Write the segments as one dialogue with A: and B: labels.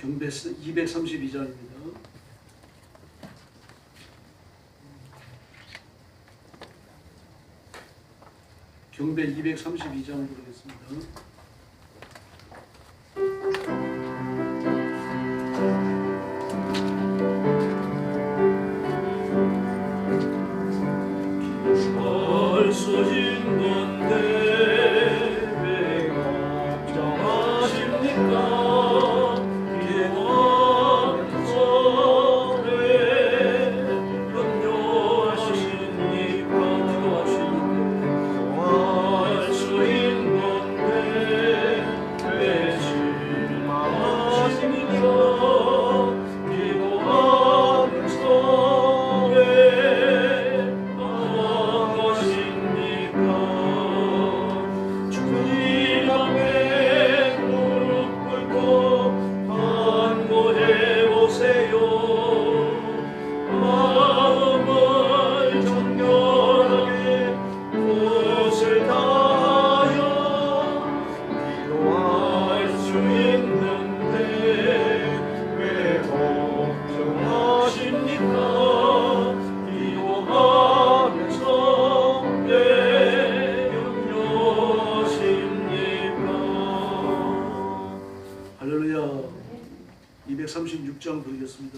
A: 경배 232장입니다. 경배 232장 부르겠습니다. 할렐루야. 236장 부르겠습니다.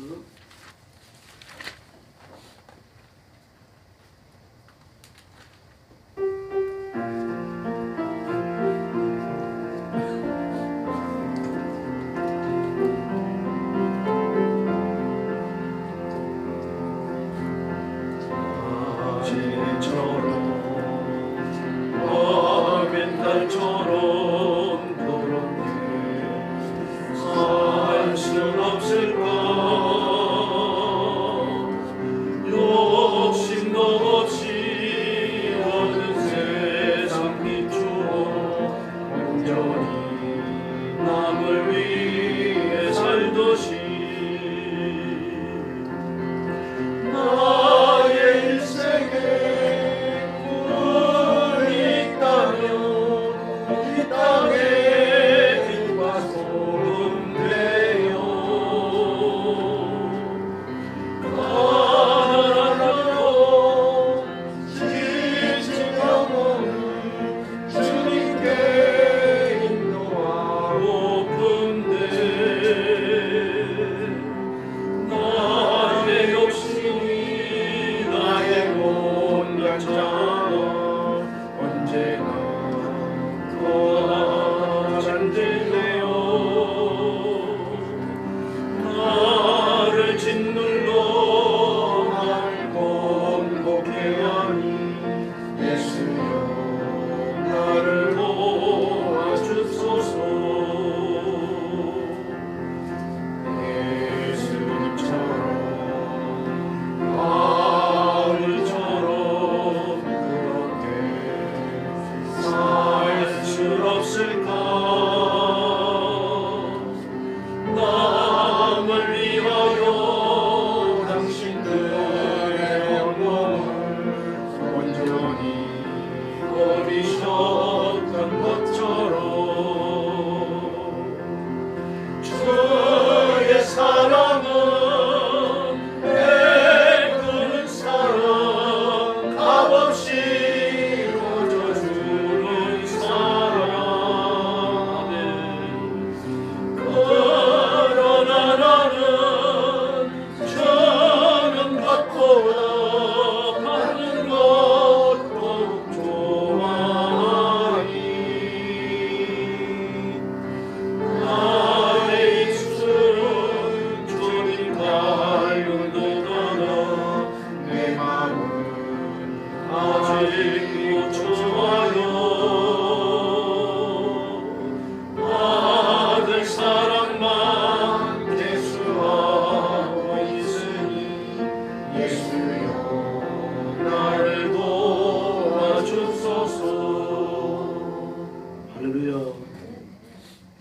A: 할렐루야.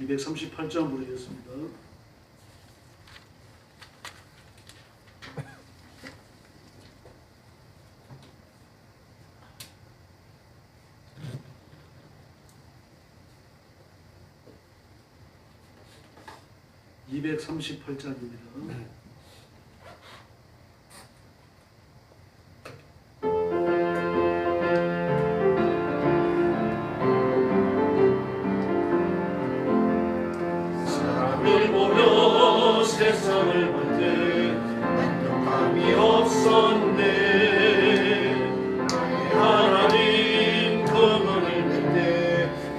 A: 238장 부르겠습니다. 238장입니다.
B: 사람을 보며 세상을 볼 때 만족함이 없었네. 하나님 그분을 볼 때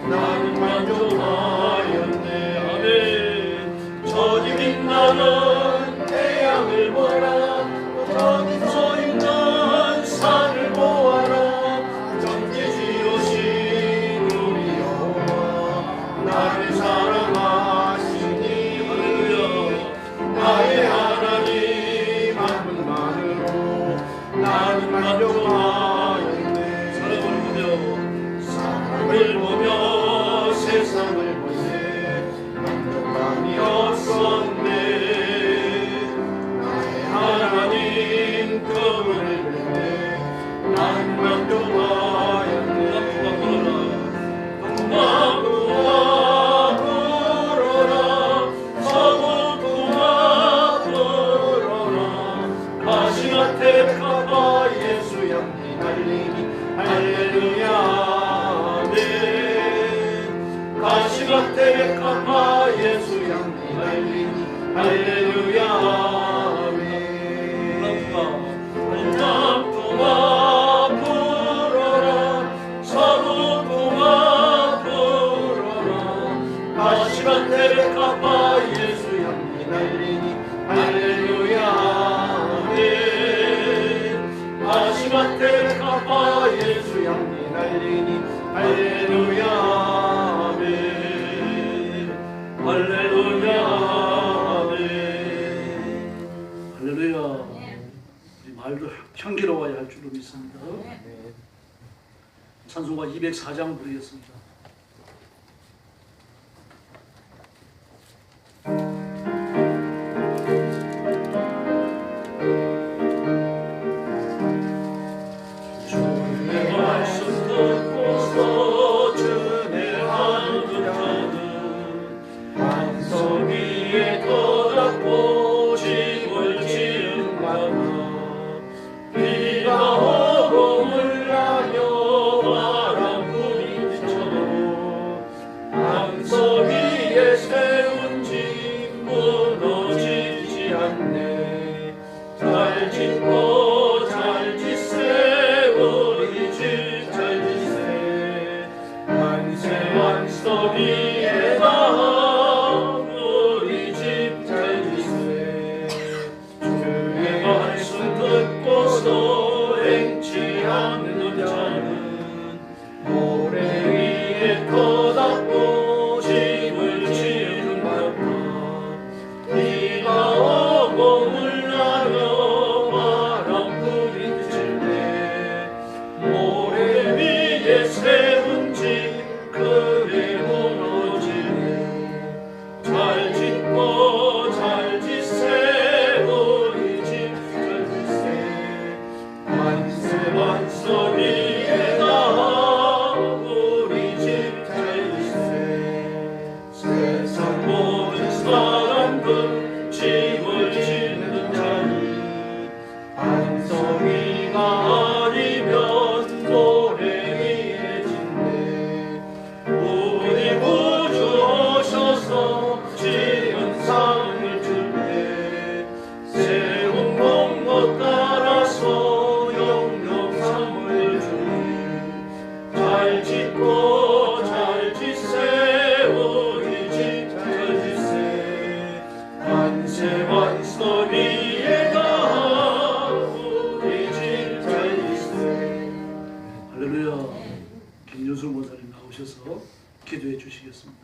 B: 나는 만족하였네. 아멘. 저기 빛나는 태양을 보라. 저기 서 있는 산을 보아라. 전지 지으신 우리 여호와 나를 사랑하시니. 할렐루야. 나의 하나님 한 분만으로 나는 만족하였네. 사람을 보며 세상을 볼 때 만족함이 없었네. 나의 하나님 그분을 볼 때 나는 만족하였네. 고마워 불어라. 서구구마 불어라. 가시밭에 가봐 예수 향기 날리니. 할렐루야. 아멘. 가시밭에 가봐 예수 향기 날리니. 할렐루야. 아멘. 고마워 불어라. 서구구마 불어라. 가시밭에 가봐 예수 향기 날리니. 할렐루야. 아멘. 가시밭에 가봐 예수 향기 날리니. 할렐루야. 아멘. 할렐루야. 아멘.
A: 할렐루야. 우리 말도 향기로워야 할 줄로 믿습니다. 찬송가 204장 부르겠습니다.
B: 주의 말씀 듣고서 준행하는 자는 반석 위에 터잡고 집을 지은다나. 비가 오고 물나며 바람 부딪혀도 반석 위에 세운 집 무너지지 않네. 잘 짓고 잘 짓세 우리 집 잘 짓세. 만세 만석 위에다 우리 집 잘 짓세. 주의 말씀 듣고서 행치 않는 자는 모래 위에 터닫고 집을 지은다나. 비가 오고 물나며 바람 부딪힐 때 모래 위에 세운 집 그게 무너지네. 잘 짓고 잘 짓세 우리 집 잘 짓세. 만세 만석 위에다 우리 집 잘 짓세. 세상 모든 사람들 집을 짓는 자는 반석 위가 아니면 모래 위에 짓네. 우리 구주 오셔서 지은 상을 줄 때 세운 공로 따라서 영영상을 주니. 잘 짓고 잘 짓세 우리 집 잘 짓세. 만세 만석 위에다 우리 집 잘 짓세.
A: 할렐루야. 김윤수 목사님 나오셔서 기도해 주시겠습니다.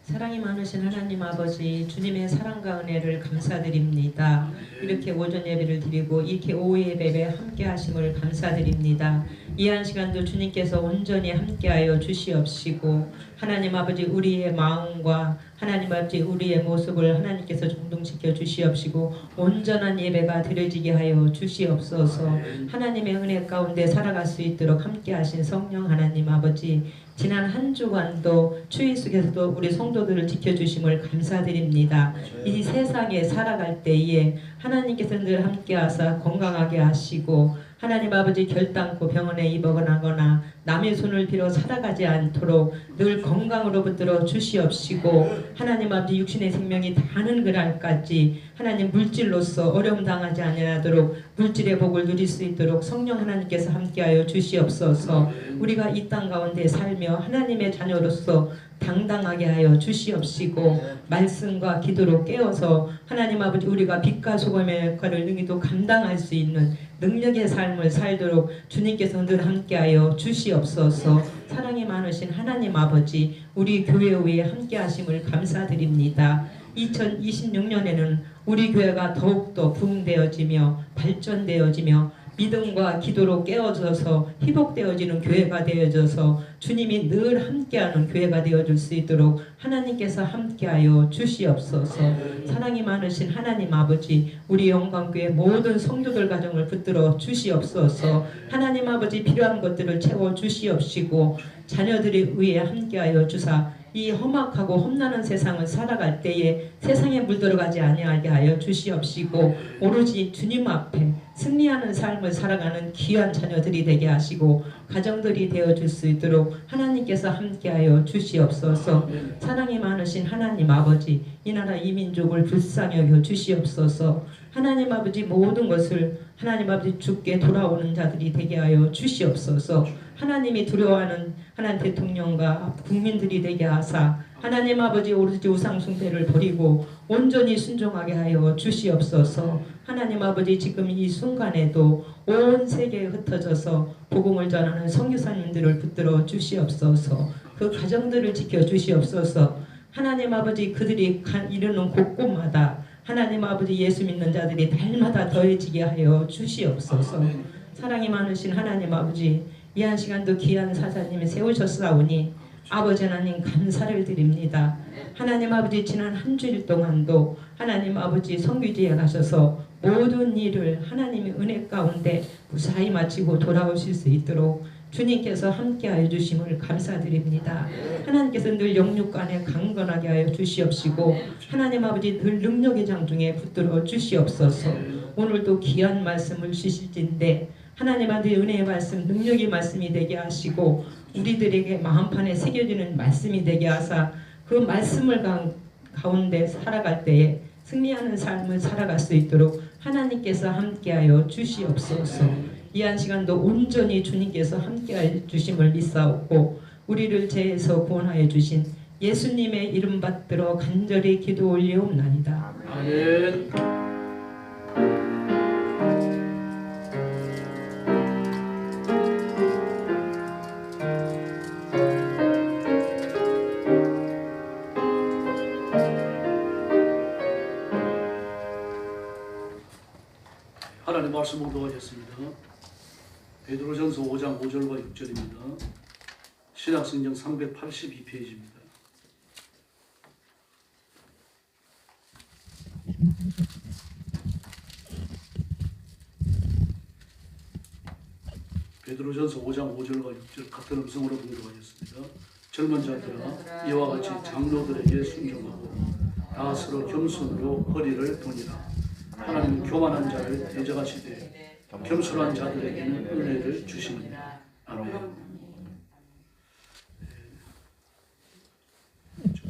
C: 사랑이 많으신 하나님 아버지, 주님의 사랑과 은혜를 감사드립니다. 이렇게 오전 예배를 드리고 이렇게 오후 예배에 함께 하심을 감사드립니다. 이 한 시간도 주님께서 온전히 함께하여 주시옵시고 하나님 아버지 우리의 마음과 하나님 아버지 우리의 모습을 하나님께서 정동시켜 주시옵시고 온전한 예배가 드려지게 하여 주시옵소서. 하나님의 은혜 가운데 살아갈 수 있도록 함께하신 성령 하나님 아버지 지난 한 주간도 추위 속에서도 우리 성도들을 지켜주심을 감사드립니다. 이 세상에 살아갈 때에 하나님께서 늘 함께하사 건강하게 하시고 하나님 아버지 결단코 병원에 입원하거나 남의 손을 빌어 살아가지 않도록 늘 건강으로 붙들어 주시옵시고 하나님 아버지 육신의 생명이 다하는 그날까지 하나님 물질로서 어려움 당하지 아니하도록 물질의 복을 누릴 수 있도록 성령 하나님께서 함께하여 주시옵소서. 우리가 이 땅 가운데 살며 하나님의 자녀로서 당당하게 하여 주시옵시고 말씀과 기도로 깨어서 하나님 아버지 우리가 빛과 소금의 역할을 능히도 감당할 수 있는 능력의 삶을 살도록 주님께서 늘 함께하여 주시옵소서. 사랑이 많으신 하나님 아버지 우리 교회 위에 함께하심을 감사드립니다. 2026년에는 우리 교회가 더욱더 부흥되어지며 발전되어지며 믿음과 기도로 깨어져서 회복되어지는 교회가 되어져서 주님이 늘 함께하는 교회가 되어줄 수 있도록 하나님께서 함께하여 주시옵소서. 사랑이 많으신 하나님 아버지 우리 영광교회 모든 성도들 가정을 붙들어 주시옵소서. 하나님 아버지 필요한 것들을 채워 주시옵시고 자녀들이 위에 함께하여 주사 이 험악하고 험난한 세상을 살아갈 때에 세상에 물들어가지 아니하게 하여 주시옵시고 오로지 주님 앞에 승리하는 삶을 살아가는 귀한 자녀들이 되게 하시고 가정들이 되어줄 수 있도록 하나님께서 함께하여 주시옵소서. 사랑이 많으신 하나님 아버지 이 나라 이 민족을 불쌍히 여겨 주시옵소서. 하나님 아버지 모든 것을 하나님 아버지 주께 돌아오는 자들이 되게 하여 주시옵소서. 하나님이 두려워하는 하나님 대통령과 국민들이 되게 하사 하나님 아버지 오로지 우상 숭배를 버리고 온전히 순종하게 하여 주시옵소서. 하나님 아버지 지금 이 순간에도 온 세계에 흩어져서 복음을 전하는 선교사님들을 붙들어 주시옵소서. 그 가정들을 지켜 주시옵소서. 하나님 아버지 그들이 이르는 곳곳마다 하나님 아버지 예수 믿는 자들이 달마다 더해지게 하여 주시옵소서. 사랑이 많으신 하나님 아버지 이 한 시간도 귀한 사자님이 세우셨사오니 아버지 하나님 감사를 드립니다. 하나님 아버지 지난 한 주일 동안도 하나님 아버지 선교지에 가셔서 모든 일을 하나님의 은혜 가운데 무사히 마치고 돌아오실 수 있도록 주님께서 함께하여 주심을 감사드립니다. 하나님께서 늘 영육간에 강건하게 하여 주시옵시고 하나님 아버지 늘 능력의 장중에 붙들어 주시옵소서. 오늘도 귀한 말씀을 주실진데 하나님 아버지 은혜의 말씀 능력의 말씀이 되게 하시고 우리들에게 마음판에 새겨지는 말씀이 되게 하사 그 말씀을 가운데 살아갈 때에 승리하는 삶을 살아갈 수 있도록 하나님께서 함께하여 주시옵소서. 이 한 시간도 온전히 주님께서 함께하여 주심을 믿사옵고 우리를 죄에서 구원하여 주신 예수님의 이름 받들어 간절히 기도 올리옵나이다.
A: 아멘. 하나님 말씀 묵도하겠습니다. 베드로전서 5장 5절과 6절입니다. 신약성경 382페이지입니다. 베드로전서 5장 5절과 6절 같은 음성으로 묵도하겠습니다. 젊은 자들아 이와 같이 장로들에게 순종하고 다 서로 겸손으로 허리를 도니라. 하나님은 교만한 자를 대적하시되 겸손한 자들에게는 은혜를 주시느니라. 아멘.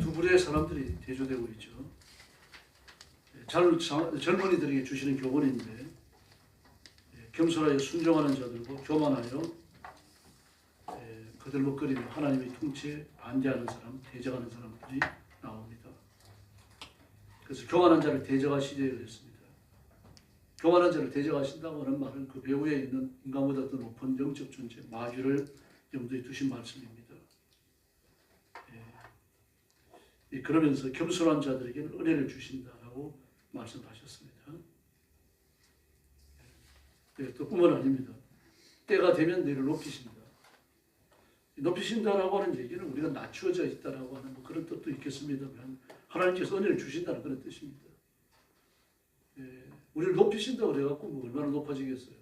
A: 두 부류의 사람들이 대조되고 있죠. 젊은이들에게 주시는 교훈인데 겸손하여 순종하는 자들과 교만하여 거들먹거리며 하나님의 통치에 반대하는 사람, 대적하는 사람들이 나옵니다. 그래서 교만한 자를 대적하시되 그랬습니다. 교만한 자를 대적하신다고 하는 말은 그 배후에 있는 인간보다 더 높은 영적 존재 마귀를 염두에 두신 말씀입니다. 그러면서 겸손한 자들에게는 은혜를 주신다라고 말씀하셨습니다. 또 뿐만 아닙니다. 때가 되면 너희를 높이신다. 높이신다라고 하는 얘기는 우리가 낮추어져 있다라고 하는 뭐 그런 뜻도 있겠습니다만 하나님께서 은혜를 주신다는 그런 뜻입니다. 예, 우리를 높이신다고 그래갖고 뭐 얼마나 높아지겠어요?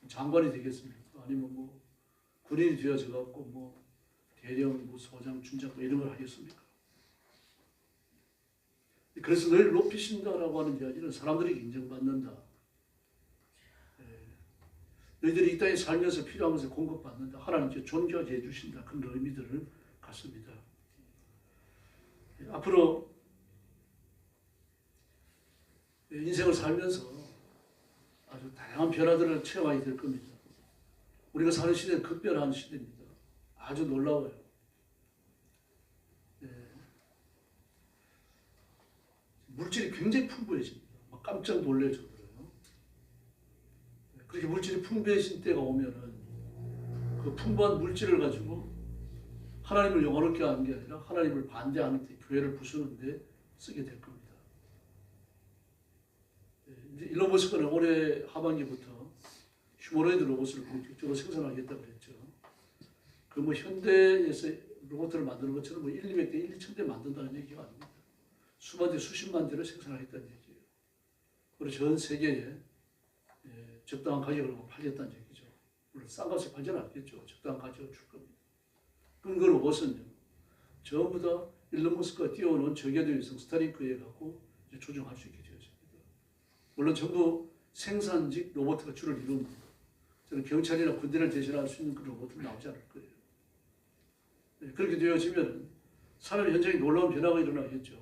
A: 장관이 되겠습니까? 아니면 뭐 군인이 되어져갖고 뭐 대령, 뭐 소장, 중장 뭐 이런 걸 하겠습니까? 그래서 너희를 높이신다라고 하는 이야기는 사람들에게 인정받는다. 예, 너희들이 이 땅에 살면서 필요한 것을 공급받는다. 하나님께 존귀하게 해주신다. 그런 의미들을 갖습니다. 예, 앞으로 인생을 살면서 아주 다양한 변화들을 체험하게 될 겁니다. 우리가 사는 시대는 극변한 시대입니다. 아주 놀라워요. 예. 물질이 굉장히 풍부해집니다. 막 깜짝 놀랄 정도로요. 그렇게 물질이 풍부해진 때가 오면은 그 풍부한 물질을 가지고 하나님을 영화롭게 하는 게 아니라 하나님을 반대하는 데, 교회를 부수는 데 쓰게 될 겁니다. 이제 일론 머스크는 올해 하반기부터 휴머노이드 로봇을 본격적으로 생산하겠다고 그랬죠. 그 뭐 현대에서 로봇을 만드는 것처럼 뭐 1, 200대, 1, 2천 대 만든다는 얘기가 아닙니다. 수만 대, 수십만 대를 생산하겠다는 얘기예요. 그리고 전 세계에 적당한 가격으로 팔겠다는 얘기죠. 물론 싼 값에 팔지는 않겠죠. 적당한 가격을 줄 겁니다. 그럼 그 로봇은요, 전부 다 일론 머스크가 띄워놓은 저궤도 위성 스타링크에 갖고 조종할 수 있게 되었습니다. 물론 전부 생산직 로봇가 주를 이룹니다. 저는 경찰이나 군대를 대신할 수 있는 그런 로봇은 나오지 않을 거예요. 그렇게 되어지면 산업 현장에 놀라운 변화가 일어나겠죠.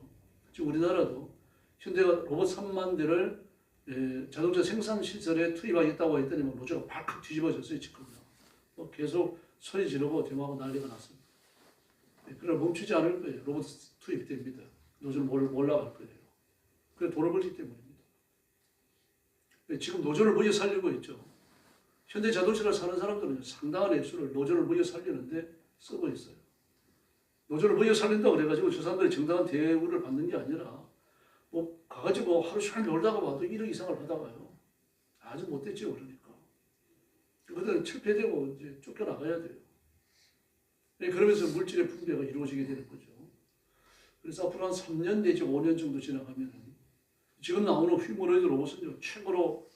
A: 지금 우리나라도 현대가 로봇 3만 대를 자동차 생산 시설에 투입하겠다고 했더니 뭐 노조가 발칵 뒤집어졌어요. 지금 뭐 계속 소리 지르고 대마하고 난리가 났습니다. 그러나 멈추지 않을 거예요. 로봇 투입됩니다. 노조는 올라갈 거예요. 그래 돈을 벌기 때문입니다. 지금 노조를 먹여 살리고 있죠. 현대 자동차를 사는 사람들은 상당한 액수를 노조를 먹여 살리는데 쓰고 있어요. 노조를 먹여 살린다고 그래가지고 저 사람들이 정당한 대우를 받는 게 아니라 뭐 가가지고 하루 종일 놀다가 봐도 1억 이상을 받아가요. 아주 못됐죠. 그러니까. 그들은 철폐되고 이제 쫓겨나가야 돼요. 그러면서 물질의 분배가 이루어지게 되는 거죠. 그래서 앞으로 한 3년 내지 5년 정도 지나가면 지금 나오는 휴머노이드 로봇은 최고로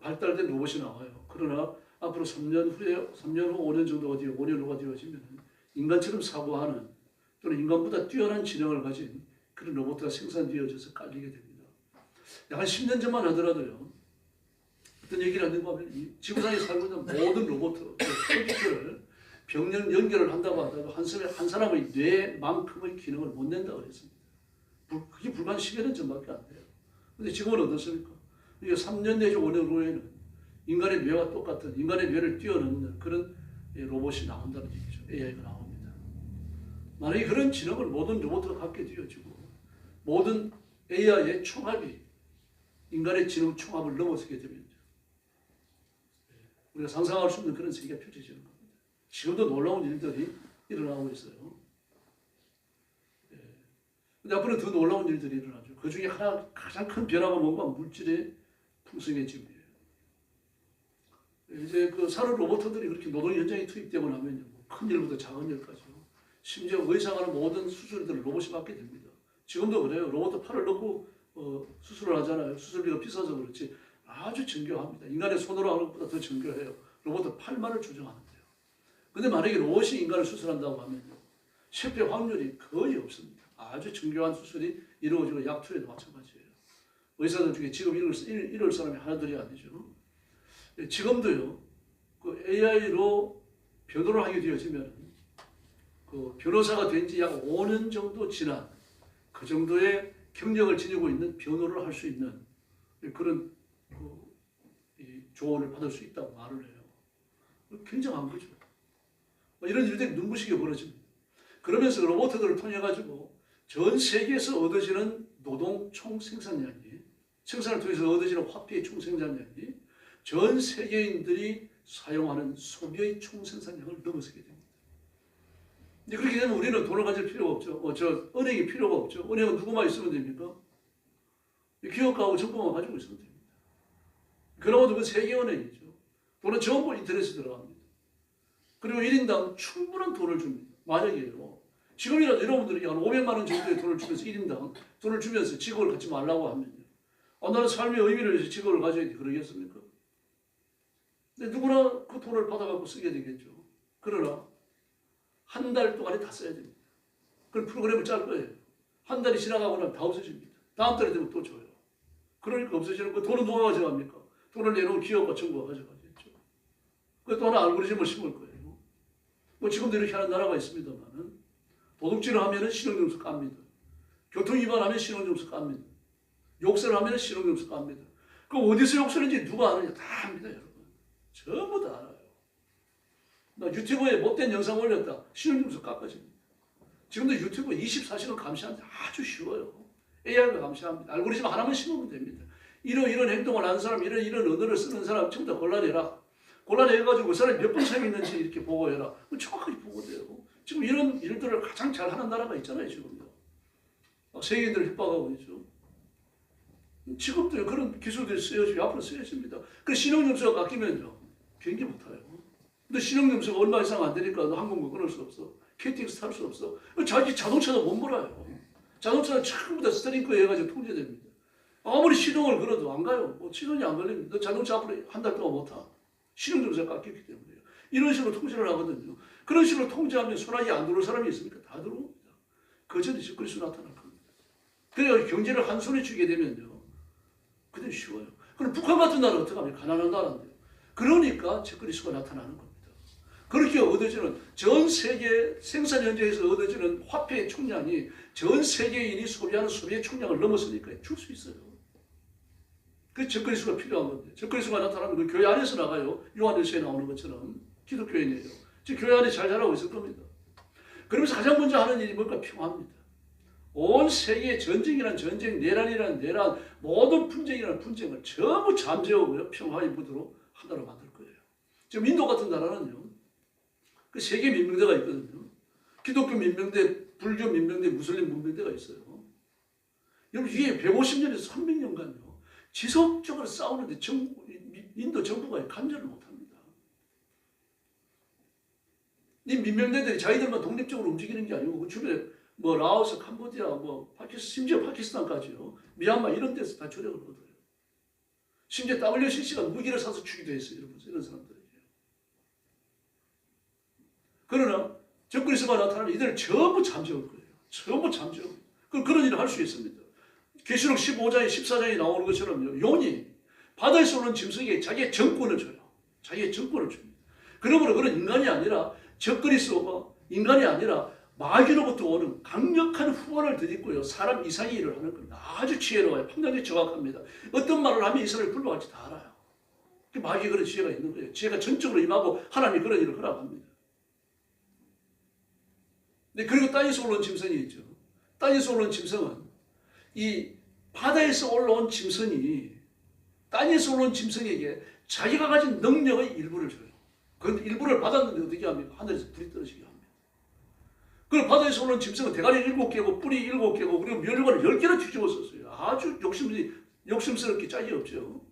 A: 발달된 로봇이 나와요. 그러나 앞으로 3년 후, 5년 정도가 되어 5년 후가 되어지면 인간처럼 사고하는 또는 인간보다 뛰어난 지능을 가진 그런 로봇가 생산되어져서 깔리게 됩니다. 약 한 10년 전만 하더라도요. 어떤 얘기를 하는가 하면 이 지구상에 살고 있는 모든 로봇, 컴퓨터를 병력 연결을 한다고 하다가 한 사람의 뇌만큼의 기능을 못 낸다고 그랬습니다. 그게 불과 한 10여 년 전밖에 안 돼요. 근데 지금은 어떻습니까? 이게 3년 내지 5년 후에는 인간의 뇌와 똑같은 인간의 뇌를 뛰어넘는 그런 로봇이 나온다는 얘기죠. AI가 나옵니다. 만약에 그런 지능을 모든 로봇가 갖게 되어지고 모든 AI의 총합이 인간의 지능 총합을 넘어서게 되면 우리가 상상할 수 없는 그런 세계가 펼쳐지는 겁니다. 지금도 놀라운 일들이 일어나고 있어요. 근데 앞으로 더 놀라운 일들이 일어나죠. 그 중에 가장 큰 변화가 뭔가 물질의 풍성해짐이에요. 이제 그 산업 로봇들이 그렇게 노동 현장에 투입되고 나면 큰 일부터 작은 일까지 심지어 의사가 하는 모든 수술들을 로봇이 맡게 됩니다. 지금도 그래요. 로봇 팔을 넣고 수술을 하잖아요. 수술비가 비싸서 그렇지 아주 정교합니다. 인간의 손으로 하는 것보다 더 정교해요. 로봇 팔만을 조정하는데요. 근데 만약에 로봇이 인간을 수술한다고 하면요. 실패 확률이 거의 없습니다. 아주 정교한 수술이 이루어지고 약 투여도 마찬가지예요. 의사들 중에 지금 이럴 사람이 하나둘이 아니죠. 지금도요, 그 AI로 변호를 하게 되어지면 그 변호사가 된 지 약 5년 정도 지난 그 정도의 경력을 지니고 있는 변호를 할 수 있는 그런 조언을 받을 수 있다고 말을 해요. 굉장한 거죠. 이런 일들이 눈부시게 벌어집니다. 그러면서 로봇들을 통해 가지고 전 세계에서 얻어지는 노동 총생산량이 생산을 통해서 얻어지는 화폐의 총생산량이 전 세계인들이 사용하는 소비의 총생산량을 넘어서게 됩니다. 이제 그렇게 되면 우리는 돈을 가질 필요가 없죠. 은행이 필요가 없죠. 은행은 누구만 있으면 됩니까? 기업가하고 정부만 가지고 있으면 됩니다. 그나마도 그 세계은행이죠. 돈은 전부 인터넷에 들어갑니다. 그리고 1인당 충분한 돈을 줍니다. 만약에요. 지금이라도 여러분들에게 한 500만 원 정도의 돈을 주면서 1인당 돈을 주면서 직업을 갖지 말라고 하면요. 나는 삶의 의미를 위해서 직업을 가져야 돼. 그러겠습니까? 근데 누구나 그 돈을 받아갖고 쓰게 되겠죠. 그러나 한 달 동안에 다 써야 됩니다. 그럼 프로그램을 짤 거예요. 한 달이 지나가고 나면 다 없어집니다. 다음 달에 되면 또 줘요. 그러니까 없어지는 거 돈은 누가 가져갑니까? 돈을 내놓은 기업과 정부가 가져가겠죠. 그 돈은 알고리즘을 심을 거예요. 뭐 지금도 이렇게 하는 나라가 있습니다만은 도둑질을 하면은 신용점수 깝니다. 교통 위반하면 신용점수 깝니다. 욕설을 하면 신용점수 깝니다. 그 어디서 욕설인지 누가 아느냐 다 압니다, 여러분. 전부 다 알아요. 나 유튜브에 못된 영상 올렸다. 신용점수 깎아집니다. 지금도 유튜브 24시간 감시하는데 아주 쉬워요. AI가 감시합니다. 알고리즘 하나만 심으면 됩니다. 이런 행동을 하는 사람, 이런 언어를 쓰는 사람 전부 다 골라내라. 골라내가지고 그 사람이 몇 번 참였는지 이렇게 보고해라. 정확하게 보고돼요. 지금 이런 일들을 가장 잘하는 나라가 있잖아요, 지금요. 세계인들을 협박하고 있죠. 지금도 그런 기술들이 쓰여지고 앞으로 쓰여집니다. 그 신용점수가 깎이면요, 비행기 못 타요. 근데 신용점수가 얼마 이상 안 되니까 너 항공권 끊을 수 없어. KTX 탈 수 없어. 자기 자동차도 못 몰아요. 자동차는 처음부터 스트링크 해가지고 통제됩니다. 아무리 시동을 걸어도 안 가요. 뭐 시동이 안 걸립니다. 너 자동차 앞으로 한 달 동안 못 타. 신용점수가 깎였기 때문에요. 이런 식으로 통제를 하거든요. 그런 식으로 통제하면 소나기 안 들어올 사람이 있습니까? 다 들어옵니다. 그 전에 적그리스도 나타날 겁니다. 그래서 경제를 한 손에 쥐게 되면요, 그때 쉬워요. 그럼 북한 같은 나라는 어떻게 하면 가난한 나라인데요. 그러니까 적그리스도가 나타나는 겁니다. 그렇게 얻어지는 전 세계 생산 현장에서 얻어지는 화폐의 총량이 전 세계인이 소비하는 소비의 총량을 넘었으니까 줄 수 있어요. 그 적그리스도가 필요한 건데, 적그리스도가 나타나면 그 교회 안에서 나가요. 요한일서에 나오는 것처럼 기독교인이에요. 즉 교회 안에 잘 자라고 있을 겁니다. 그러면서 가장 먼저 하는 일이 뭘까? 평화입니다. 온 세계의 전쟁이란 전쟁, 내란이란 내란, 모든 분쟁이란 분쟁을 전부 잠재우고요, 평화의 무드로 하나로 만들 거예요. 지금 인도 같은 나라는요, 그 세계 민병대가 있거든요. 기독교 민병대, 불교 민병대, 무슬림 민병대가 있어요. 여러분 이게 150년에서 300년간요 지속적으로 싸우는데 인도 정부가 간절을 못합니다. 이 민병대들이 자기들만 독립적으로 움직이는 게 아니고 그 주변에 뭐 라오스, 캄보디아, 뭐 심지어 파키스탄까지요, 미얀마 이런 데서 다 조력을 얻어요. 심지어 WCC가 무기를 사서 주기도 했어요. 이런 사람들에게. 그러나 적그리스도가 나타나면 이들을 전부 잠재울 거예요. 전부 잠재울 거예요. 그런 일을 할 수 있습니다. 계시록 15장에 14장에 나오는 것처럼요, 용이 바다에서 오는 짐승에게 자기의 정권을 줘요. 자기의 정권을 줍니다. 그러므로 그런 인간이 아니라 적그리스도가 인간이 아니라 마귀로부터 오는 강력한 후원을 드리고요, 사람 이상의 일을 하는 겁니다. 아주 지혜로워요. 판단이 정확합니다. 어떤 말을 하면 이 사람이 불러갈지 다 알아요. 마귀에 그런 지혜가 있는 거예요. 지혜가 전적으로 임하고 하나님이 그런 일을 허락합니다. 네, 그리고 땅에서 올라온 짐승이 있죠. 땅에서 올라온 짐승은 이 바다에서 올라온 짐승이 땅에서 올라온 짐승에게 자기가 가진 능력의 일부를 줘요. 그 일부를 받았는데 어떻게 합니까? 하늘에서 불이 떨어지게 합니다. 그리고 바다에서 올라온 짐승은 대가리 7개고 뿌리 7개고 그리고 멸관을 10개나 뒤집었었어요. 아주 욕심스럽게 짝이 없죠.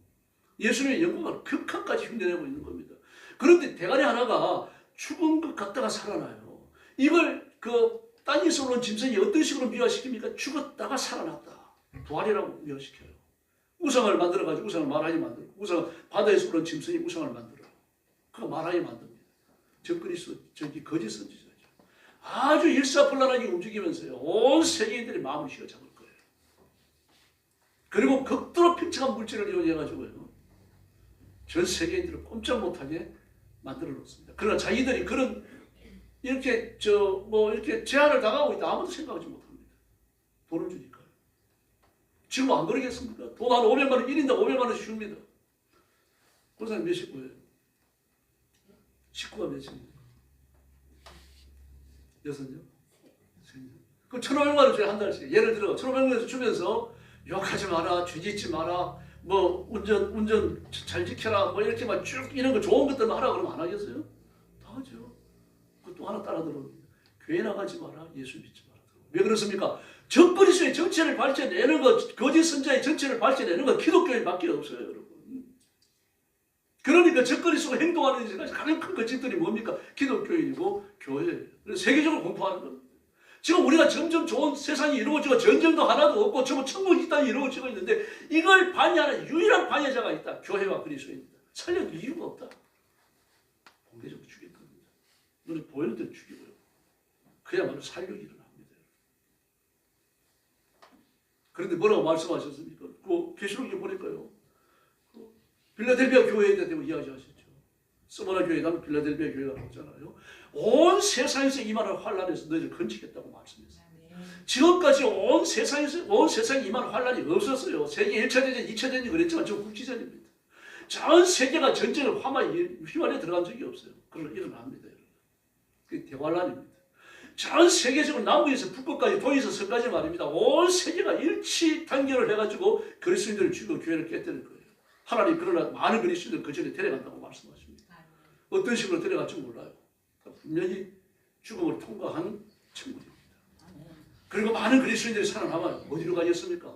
A: 예수님의 영광을 극한까지 흉내내고 있는 겁니다. 그런데 대가리 하나가 죽은 것 같다가 살아나요. 이걸 땅에서 올라온 짐승이 어떤 식으로 미화시킵니까? 죽었다가 살아났다. 부활이라고 미화시켜요. 우상을 만들어가지고 우상을 말하게 만들고, 바다에서 올라온 짐승이 우상을 만들어요. 그거 말하게 만듭니다. 적그리스도, 거짓 선지자죠. 아주 일사불란하게 움직이면서요, 온 세계인들의 마음을 휘어잡을 거예요. 그리고 극도로 팽창한 물질을 이용해가지고요, 전 세계인들을 꼼짝 못하게 만들어 놓습니다. 그러나 자기들이 이렇게 이렇게 제한을 당하고 있다 아무도 생각하지 못합니다. 돈을 주니까요. 지금 안 그러겠습니까? 돈 한 500만 원, 1인당 500만 원씩 줍니다. 권사님 몇 식구예요? 식구가 몇입니까? 6요? 3요? 그럼 1,500만 원 줘요, 한 달씩. 예를 들어 1,500만 원 주면서 욕하지 마라, 죄짓지 마라, 뭐 운전 잘 지켜라, 뭐 이렇게 막 쭉 이런 거 좋은 것들만 하라 그러면 안 하겠어요? 다 하죠. 또 하나 따라 들어옵니다. 교회 나가지 마라, 예수 믿지 마라. 왜 그렇습니까? 적그리스도의 정체를 밝혀내는 것, 거짓 선자의 정체를 밝혀내는 것 기독교인밖에 없어요, 여러분. 그러니까 적그리 쓰고 행동하는 데서 가장 큰 거짓들이 뭡니까? 기독교인이고 교회예요. 그래서 세계적으로 공포하는 겁니다. 지금 우리가 점점 좋은 세상이 이루어지고 전쟁도 하나도 없고 전부 천국 이땅이 이루어지고 있는데 이걸 반대하는 유일한 반대자가 있다. 교회와 그리스도입니다. 살려도 이유가 없다. 공개적으로 죽일 겁니다. 눈에 보이는 대로 죽이고요. 그야말로 살려기를 합니다. 그런데 뭐라고 말씀하셨습니까? 그 계시록에 보니까요. 빌라델비아 교회에 대해서 이야기하셨죠. 스모나 교회에 가면 빌라델비아 교회가 나오잖아요. 온 세상에서 임하는 환란에서 너희를 건지겠다고 말씀했어요. 지금까지 온 세상에 임하는 환란이 없었어요. 세계 1차 대전, 2차 대전이 그랬지만 지금 국지전입니다. 전 세계가 전쟁을 휘말려 들어간 적이 없어요. 그러나 일어납니다. 그게 대환란입니다. 전 세계적으로 남부에서 북극까지 동에서 서까지 말입니다. 온 세계가 일치 단결을 해가지고 그리스도인들을 죽이고 교회를 깨뜨릴 거예요. 하나님 그러나 많은 그리스도인들 그 전에 데려간다고 말씀하십니다. 어떤 식으로 데려갈지 몰라요. 분명히 죽음을 통과한 천국입니다. 그리고 많은 그리스도인들이 살아남아요. 어디로 가겠습니까?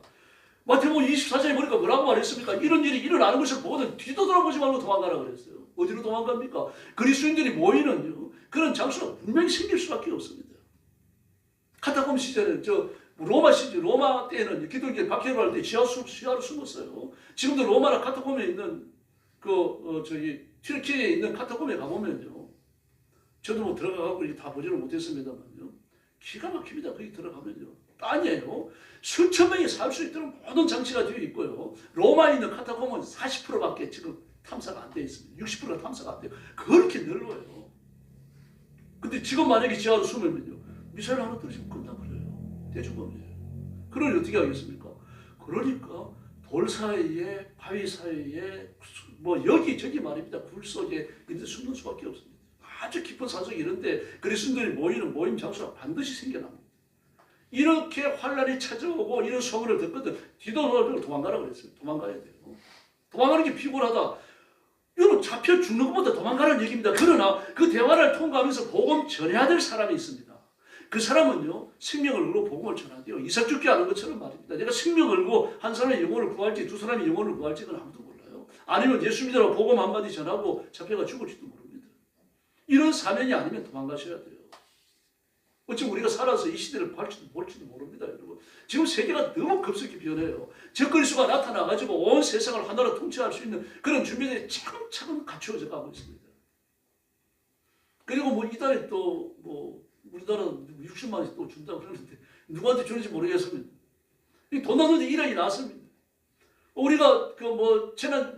A: 마태복음 24장에 보니까 뭐라고 말했습니까? 이런 일이 일어나는 것을 보거든 뒤돌아보지 말고 도망가라 그랬어요. 어디로 도망갑니까? 그리스도인들이 모이는 그런 장소가 분명히 생길 수밖에 없습니다. 카타콤 시절에 로마 때는 기독교 박해로 할 때 지하로 숨었어요. 지금도 로마나 카타콤에 있는 튀르키예에 있는 카타콤에 가보면요. 저도 뭐 들어가고 다 보지는 못했습니다만요. 기가 막힙니다. 거기 들어가면요. 땅이에요. 수천 명이 살 수 있도록 모든 장치가 되어 있고요. 로마에 있는 카타콤은 40%밖에 지금 탐사가 안 되어 있습니다. 60%가 탐사가 안 돼요. 그렇게 넓어요. 근데 지금 만약에 지하로 숨으면요. 미사일 하나 떨어지면 끝나버려요. 대중범이에요. 그러니 어떻게 하겠습니까? 그러니까 돌 사이에 바위 사이에 뭐 여기저기 말입니다. 굴 속에 근데 숨는 수밖에 없습니다. 아주 깊은 산속 이런데 그리스도인들이 모이는 모임 장소가 반드시 생겨납니다. 이렇게 환란이 찾아오고 이런 소문을 듣거든 뒤돌아보고 도망가라고 그랬어요. 도망가야 돼요. 도망가는 게 피곤하다. 여러분 잡혀 죽는 것보다 도망가라는 얘기입니다. 그러나 그 대화를 통과하면서 복음 전해야 될 사람이 있습니다. 그 사람은요 생명을 걸고 복음을 전하대요. 이삭 죽게 하는 것처럼 말입니다. 내가 생명을 걸고 한 사람의 영혼을 구할지 두 사람의 영혼을 구할지 그건 아무도 몰라요. 아니면 예수 믿으라고 복음 한마디 전하고 잡혀가 죽을지도 모릅니다. 이런 사명이 아니면 도망가셔야 돼요. 어쩌면 우리가 살아서 이 시대를 볼지도 모릅니다. 여러분. 지금 세계가 너무 급속히 변해요. 적그리스도가 나타나가지고 온 세상을 하나로 통치할 수 있는 그런 준비들이 차근차근 갖추어져 가고 있습니다. 그리고 뭐 이달에 또 뭐 우리나라 60만 원씩 또 준다고 그러는데 누구한테 주는지 모르겠습니다. 돈 없는데 일하기 나왔습니다. 우리가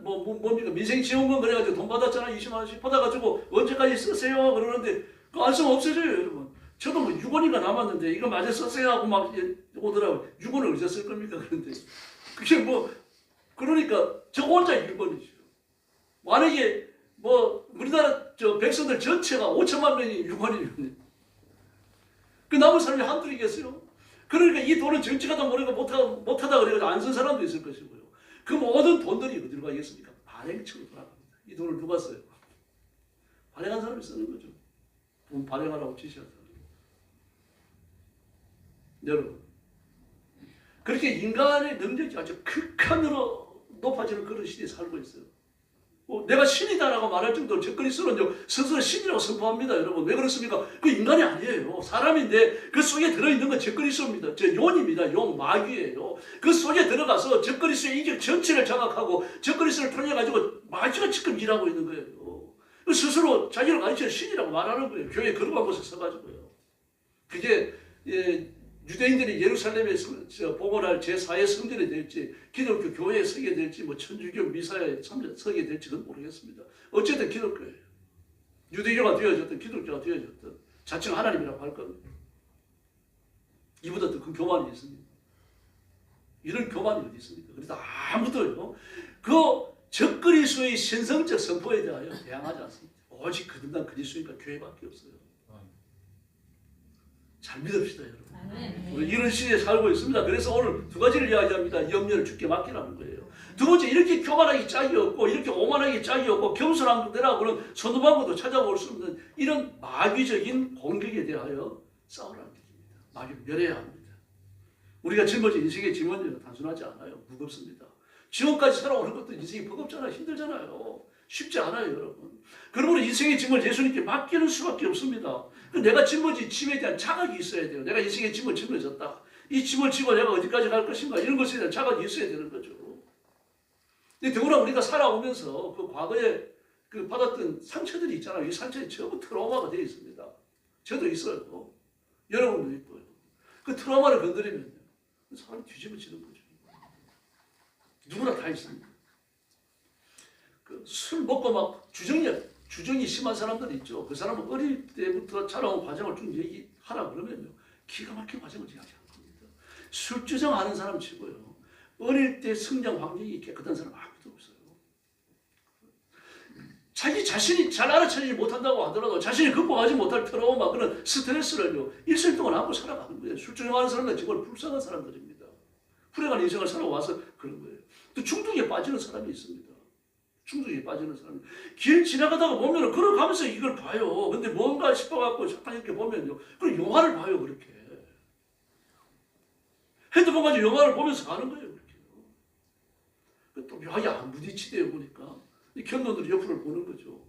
A: 뭡니까 민생지원금 그래가지고 돈 받았잖아요. 20만 원씩 받아가지고 언제까지 쓰세요 그러는데 그 안 쓰면 없어져요, 여러분. 저도 뭐 6원인가 남았는데 이거 마저 쓰세요 하고 막 오더라고요. 6원을 어디서 쓸 겁니까? 그런데 그게 뭐 그러니까 저 혼자 6원이죠. 만약에 뭐 우리나라 백성들 전체가 5천만 명이 6원이면 그 남은 사람이 한둘이겠어요? 그러니까 이 돈은 정치가다 모르니까 못하다 그래가지고 안 쓴 사람도 있을 것이고요. 그 모든 돈들이 어디로 가겠습니까? 발행처로 돌아갑니다. 이 돈을 누가 써요? 발행한 사람이 쓰는 거죠. 돈 발행하라고 지시한 사람. 여러분, 그렇게 인간의 능력이 아주 극한으로 높아지는 그런 시대에 살고 있어요. 내가 신이다라고 말할 정도로 저 그리스도는 스스로 신이라고 선포합니다. 여러분 왜 그렇습니까? 그 인간이 아니에요. 사람인데 그 속에 들어있는 건 저 그리스도입니다. 저 용입니다. 용 마귀예요. 그 속에 들어가서 저 그리스도의 인격 전체를 장악하고 저 그리스도를 통해 가지고 마귀가 지금 일하고 있는 거예요. 스스로 자기를 가르치는 신이라고 말하는 거예요. 교회 걸어간 곳에 서가지고요. 그게 유대인들이 예루살렘에 봉헌할 제4의 성전이 될지 기독교 교회에 서게 될지 뭐 천주교 미사에 서게 될지 그건 모르겠습니다. 어쨌든 기독교예요. 유대교가 되어졌든 기독교가 되어졌든 자칭 하나님이라고 할 겁니다. 이보다 더 큰 교만이 있습니다. 이런 교만이 어디 있습니까? 그래서 아무도요 그 적그리스도의 신성적 선포에 대하여 대항하지 않습니다. 오직 거듭난 그리스도인과 교회밖에 없어요. 잘 믿읍시다, 여러분. 우리 이런 시대에 살고 있습니다. 그래서 오늘 두 가지를 이야기합니다. 염려를 주께 맡기라는 거예요. 두 번째, 이렇게 교만하기 짝이 없고 이렇게 오만하기 짝이 없고 겸손한 그들하고는 손도방구도 찾아볼 수 없는 이런 마귀적인 공격에 대하여 싸우라는 얘기입니다. 마귀를 멸해야 합니다. 우리가 짊어진 인생의 짐은 단순하지 않아요. 무겁습니다. 지금까지 살아오는 것도 인생이 버겁잖아요. 힘들잖아요. 쉽지 않아요, 여러분. 그러므로 인생의 짐을 예수님께 맡기는 수밖에 없습니다. 내가 짊어진 짐에 대한 자각이 있어야 돼요. 내가 인생의 짐을 짊어졌다. 이 짐을 지고 내가 어디까지 갈 것인가 이런 것에 대한 자각이 있어야 되는 거죠. 근데 더구나 우리가 살아오면서 그 과거에 그 받았던 상처들이 있잖아요. 이 상처에 전부 트라우마가 되어 있습니다. 저도 있어요. 여러분도 있고요. 그 트라우마를 건드리면 사람이 뒤집어지는 거죠. 누구나 다 있습니다. 그 술 먹고 막 주정이 심한 사람들이 있죠. 그 사람은 어릴 때부터 자라온 과정을 쭉 얘기하라 그러면요. 기가 막힌 과정을 이야기하는 겁니다. 술주정하는 사람 치고요. 어릴 때 성장 환경이 깨끗한 사람 아무도 없어요. 자기 자신이 잘 알아차리지 못한다고 하더라도 자신이 극복하지 못할 트라우마 그런 스트레스를요. 일생 동안 안고 살아가는 거예요. 술주정하는 사람은 정말 불쌍한 사람들입니다. 불행한 인생을 살아와서 그런 거예요. 또 중독에 빠지는 사람이 있습니다. 중독에 빠지는 사람이 길 지나가다가 보면 걸어가면서 이걸 봐요. 근데 뭔가 싶어갖고 잠깐 이렇게 보면요. 그럼 영화를 봐요. 그렇게 핸드폰 가지고 영화를 보면서 가는 거예요. 그렇게 또 묘하게 안 부딪히대요. 보니까 견돈들이 옆으로 보는 거죠.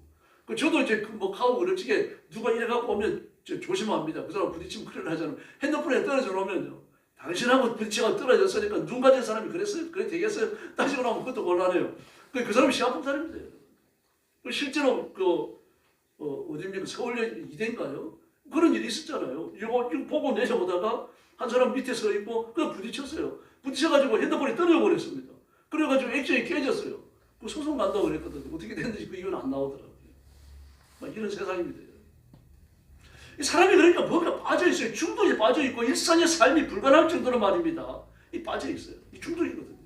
A: 저도 이제 뭐 가고 그렇지게 누가 이래갖고 오면 조심합니다. 그 사람 부딪히면 큰일 나잖아요. 핸드폰에 떨어져 놓으면요. 당신하고 부딪혀가 떨어졌으니까 눈 가진 사람이 그랬어요? 그래 되겠어요? 따지고 나면 그것도 곤란해요. 그 사람이 시한폭탄입니다. 실제로 어디입니까? 서울역 2대인가요? 그런 일이 있었잖아요. 이거 보고 내려오다가 한 사람 밑에 서 있고 그냥 부딪혔어요. 부딪혀가지고 핸드폰이 떨어져 버렸습니다. 그래가지고 액션이 깨졌어요. 그 소송 간다고 그랬거든요. 어떻게 됐는지 그 이유는 안 나오더라고요. 막 이런 세상입니다. 이 사람이 그러니까 뭔가 빠져있어요. 중독에 빠져있고 일상의 삶이 불가능할 정도로 말입니다. 이 빠져있어요. 이 중독이거든요.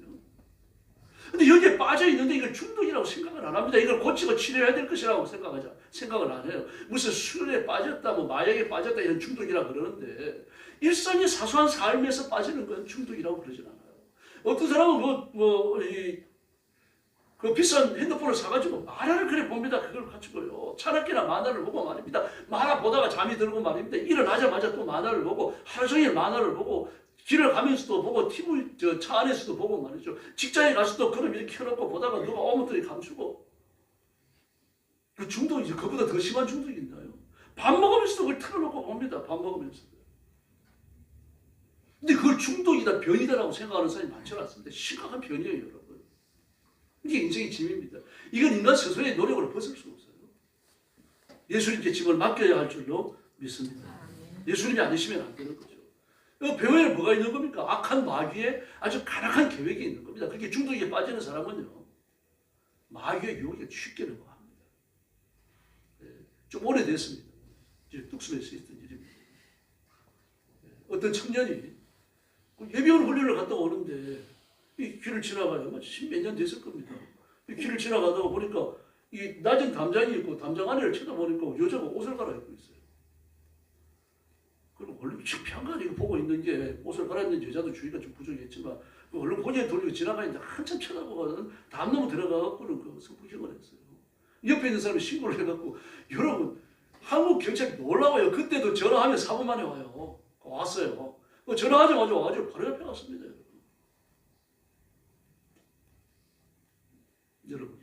A: 근데 여기에 빠져있는데 이걸 중독이라고 생각을 안 합니다. 이걸 고치고 치료해야 될 것이라고 생각을 안 해요. 무슨 술에 빠졌다, 뭐 마약에 빠졌다 이런 중독이라 그러는데 일상의 사소한 삶에서 빠지는 건 중독이라고 그러진 않아요. 어떤 사람은 그 비싼 핸드폰을 사가지고 만화를 그래 봅니다. 그걸 가지고요. 찬악기나 만화를 보고 말입니다. 만화 보다가 잠이 들고 말입니다. 일어나자마자 또 만화를 보고 하루 종일 만화를 보고 길을 가면서도 보고 TV 차 안에서도 보고 말이죠. 직장에 가서도 그럼 이렇게 켜놓고 보다가 누가 오면 감추고 그 중독이 그보다 더 심한 중독이 있나요? 밥 먹으면서도 그걸 틀어놓고 봅니다. 밥 먹으면서도. 근데 그걸 중독이다 변이다라고 생각하는 사람이 많지 않습니다. 심각한 변이에요, 여러분. 이게 인생의 짐입니다. 이건 인간 스스로의 노력으로 벗을 수 없어요. 예수님께 짐을 맡겨야 할 줄로 믿습니다. 예수님이 아니시면 안 되는 거죠. 배후에는 뭐가 있는 겁니까? 악한 마귀의 아주 가락한 계획이 있는 겁니다. 그렇게 중독에 빠지는 사람은요. 마귀의 유혹에 쉽게 넘어갑니다. 좀 오래됐습니다. 이제 뚝섬에서 있던 일입니다. 어떤 청년이 예비원 훈련을 갔다 오는데 이 길을 지나가요. 십몇 년 됐을 겁니다. 이 길을 지나가다가 보니까 이 낮은 담장이 있고 담장 안을 쳐다보니까 여자가 옷을 갈아입고 있어요. 그리고 얼른 창피한가 이거 보고 있는 게 옷을 갈아입는 여자도 주의가 좀 부족했지만 얼른 고개를 돌리고 지나가는데 한참 쳐다보고는 담 넘어 들어가갖고는 그 성폭행을 했어요. 옆에 있는 사람이 신고를 해갖고 여러분 한국 경찰이 놀라워요. 그때도 전화하면 4분 만에 와요. 왔어요. 전화하자마자 와가지고 바로 옆에 갔습니다. 여러분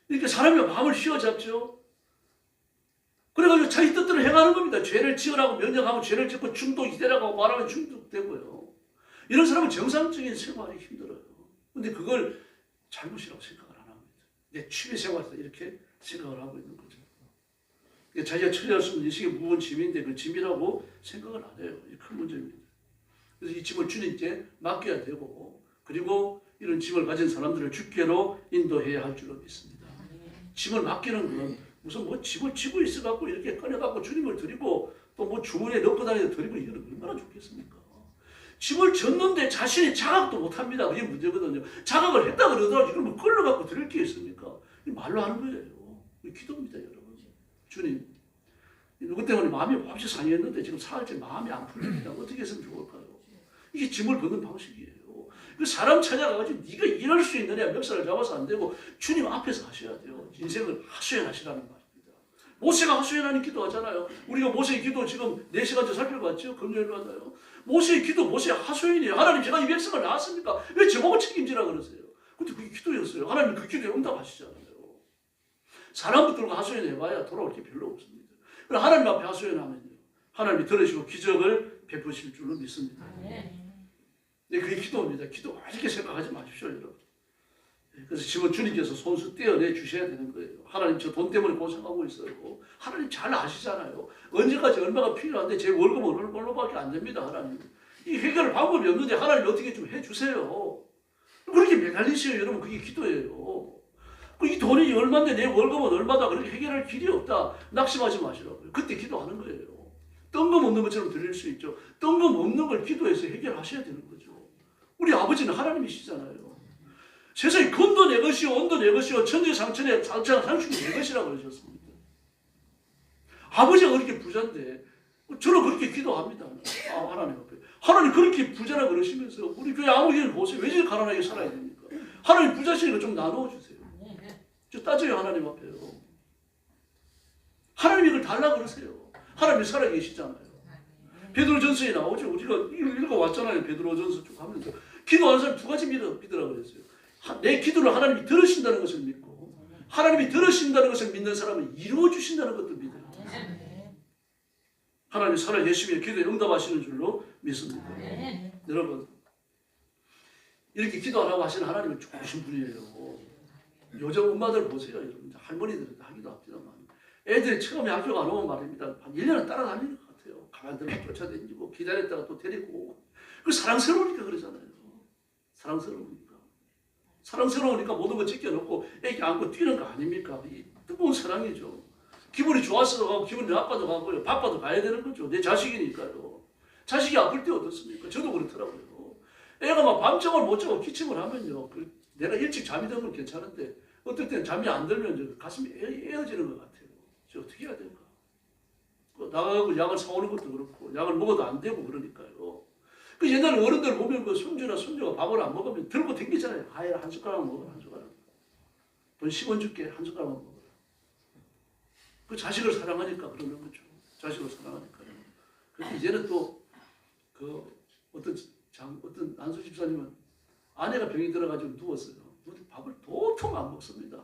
A: 이렇게 사람이 마음을 휘어잡죠. 그래가지고 자기 뜻대로 행하는 겁니다. 죄를 지으라고 명령하고 죄를 짓고 중독이 되라고 말하면 중독되고요. 이런 사람은 정상적인 생활이 힘들어요. 근데 그걸 잘못이라고 생각을 안 합니다. 내 취미생활에서 이렇게 생각을 하고 있는 거죠. 자기가 처리할 수 있는 인생의 무거운 짐인데 그 짐이라고 생각을 안 해요. 이게 큰 문제입니다. 그래서 이 짐을 주님께 맡겨야 되고 그리고 이런 짐을 가진 사람들을 주께로 인도해야 할 줄로 믿습니다. 짐을 맡기는 건 무슨 뭐 짐을 지고 있어갖고 이렇게 꺼내갖고 주님을 드리고 또 뭐 주머니에 넣고 다니면서 드리고 이거는 얼마나 좋겠습니까? 짐을 졌는데 자신이 자각도 못합니다. 그게 문제거든요. 자각을 했다 그러더라도 이걸 뭐 끌러갖고 드릴 게 있습니까? 말로 하는 거예요. 기도입니다, 여러분. 주님, 누구 때문에 마음이 몹시 상했는데 지금 사흘째 마음이 안 풀립니다. 어떻게 했으면 좋을까요? 이게 짐을 벗는 방식이에요. 그 사람 찾아가가지고 네가 일할 수 있느냐 멱살을 잡아서 안 되고 주님 앞에서 하셔야 돼요. 인생을 하소연하시라는 말입니다. 모세가 하소연하는 기도하잖아요. 우리가 모세의 기도 지금 4시간째 살펴봤죠. 금요일 받아요. 모세의 기도, 모세의 하소연이에요. 하나님 제가 이 백성을 낳았습니까? 왜 저보고 책임지라 그러세요? 근데 그게 기도였어요. 하나님 그 기도에 응답하시잖아요. 사람 붙들고 하소연해봐야 돌아올 게 별로 없습니다. 그럼 하나님 앞에 하소연하면요, 하나님이 들으시고 기적을 베푸실 줄로 믿습니다. 네, 그게 기도입니다. 기도 이렇게 생각하지 마십시오, 여러분. 그래서 지금 주님께서 손수 떼어내 주셔야 되는 거예요. 하나님 저 돈 때문에 고생하고 있어요. 하나님 잘 아시잖아요. 언제까지 얼마가 필요한데 제 월급은 얼마밖에 안 됩니다. 하나님. 이 해결 방법이 없는데 하나님 어떻게 좀 해주세요. 그렇게 매달리세요, 여러분. 그게 기도예요. 이 돈이 얼마인데 내 월급은 얼마다 그렇게 해결할 길이 없다. 낙심하지 마시라고요. 그때 기도하는 거예요. 뜬금없는 것처럼 들릴 수 있죠. 뜬금없는 걸 기도해서 해결하셔야 되는 거죠. 우리 아버지는 하나님이시잖아요. 세상에 건도 내 것이요 온도 내 것이요 천지 상천에 상천 상축이 내 것이라고 그러셨습니다. 아버지가 그렇게 부자인데 저는 그렇게 기도합니다. 하나님 앞에. 하나님 그렇게 부자라 그러시면서 우리 교회 아무개를 보세요. 왜 이렇게 가난하게 살아야 됩니까? 하나님 부자시니까 좀 나누어 주세요. 저 따져요, 하나님 앞에요. 하나님 이걸 달라 그러세요. 하나님이 살아계시잖아요. 베드로전서에 나오죠. 우리가 읽어왔잖아요. 베드로전서 쭉 하면서 기도하는 사람 두 가지 믿으라고 그랬어요. 내 기도를 하나님이 들으신다는 것을 믿고, 하나님이 들으신다는 것을 믿는 사람은 이루어 주신다는 것도 믿어요. 하나님이 살아계시며 기도에 응답하시는 줄로 믿습니다. 여러분, 이렇게 기도 안 하고 하시는 하나님은 좋으신 분이에요. 요즘 엄마들 보세요. 여러분, 할머니들은 하기도 합니다만 애들이 처음에 학교 안 오면 말입니다. 한 1년은 따라다니는 것 같아요. 가만들만 쫓아다니고 기다렸다가 또 데리고 오고. 그 사랑스러우니까 그러잖아요. 사랑스러우니까. 사랑스러우니까 모든 거 지켜놓고 애기 안고 뛰는 거 아닙니까? 이 뜨거운 사랑이죠. 기분이 좋았어도 가고 기분이 나빠도 가고요. 바빠도 가야 되는 거죠. 내 자식이니까요. 자식이 아플 때 어떻습니까? 저도 그렇더라고요. 애가 막 밤잠을 못 자고 기침을 하면요. 내가 일찍 잠이 들면 괜찮은데 어떨 때는 잠이 안 들면 가슴이 에어지는 것 같아요. 저 어떻게 해야 될까? 나가고 약을 사오는 것도 그렇고 약을 먹어도 안 되고 그러니까요. 그 옛날 어른들 보면 그 손주나 손녀가 밥을 안 먹으면 들고 댕기잖아요. 아예 한 숟가락 먹어라, 한 숟가락. 돈 10원 줄게, 한 숟가락만 먹어라. 그 자식을 사랑하니까 그러는 거죠. 자식을 사랑하니까요. 그런데 이제는 또 그 어떤 안수 집사님은 아내가 병이 들어가지고 누웠어요. 밥을 도통 안 먹습니다.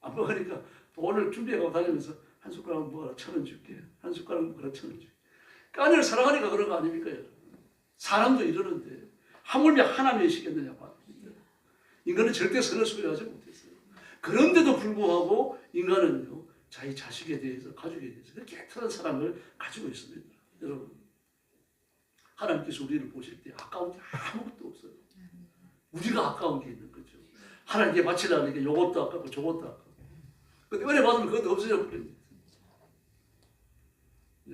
A: 안 먹으니까 돈을 준비해가고 다니면서 한 숟가락 먹어라, 1,000원 줄게. 한 숟가락 먹어라, 1,000원 줄게. 그러니까 아내를 사랑하니까 그런 거 아닙니까? 사람도 이러는데 하물며 하나님의 시겠느냐 말입니다. 인간은 절대 선을 소유하지 못했어요. 그런데도 불구하고 인간은요, 자기 자식에 대해서, 가족에 대해서 그렇게 애틋한 사랑을 가지고 있습니다. 여러분, 하나님께서 우리를 보실 때 아까운 게 아무것도 없어요. 우리가 아까운 게 있는 거죠. 하나님께 바치려는 게 이것도 아깝고 저것도 아깝고. 근데 은혜 받으면 그것도 없어져 버립니다.